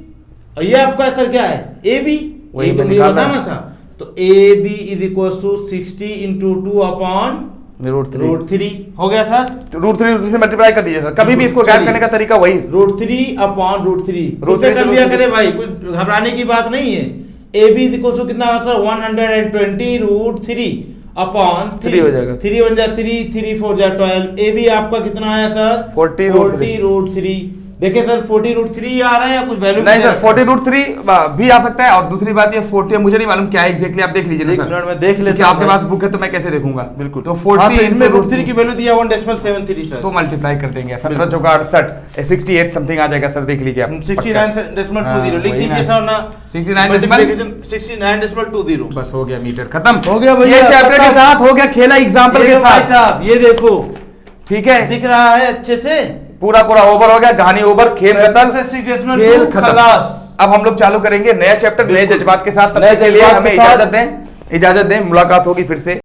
और ये आपका सर क्या है? AB। वही तो मुझे बताना था। तो AB is equal to 60 into 2 upon √3 हो गया सर। √3 से मल्टीप्लाई कर दीजिए सर, कभी भी इसको गायब करने का तरीका वही, √3 अपॉन √3 कर लिया करे भाई, कुछ घबराने की बात नहीं है। AB इज इक्वल टू कितना होगा सर? 120 √3 अपॉन 3 हो जाएगा, 3 1 जा 3, 3 4 जा 12। AB आपका कितना आया सर? 40 √3। देखिए सर 40 √3 आ रहा है या कुछ वैल्यू नहीं सर? 40 √3 भी आ सकता है, और दूसरी बात ये 40 मुझे नहीं मालूम क्या है एग्जैक्टली, आप देख लीजिए ना सर। मैं देख लेता हूं, आपके पास बुक है तो मैं कैसे देखूंगा? बिल्कुल। तो 40 इसमें √3 की वैल्यू दिया 1.73 सर, तो मल्टीप्लाई कर देंगे 17 चौका 68 68 समथिंग आ जाएगा सर, देख लीजिए आप। 69.20 लिख दीजिए सर ना, 69.20 बस हो गया, मीटर खत्म हो गया भैया। ये चैप्टर के साथ हो गया, खेला एग्जांपल के साथ। ये देखो ठीक है, दिख रहा है अच्छे से, पूरा ओवर हो गया, कहानी ओवर, खेल खत्म, खेल खलास। अब हम लोग चालू करेंगे नया चैप्टर नए जज्बात के साथ। तब तक के लिए हमें इजाजत दें, मुलाकात होगी फिर से।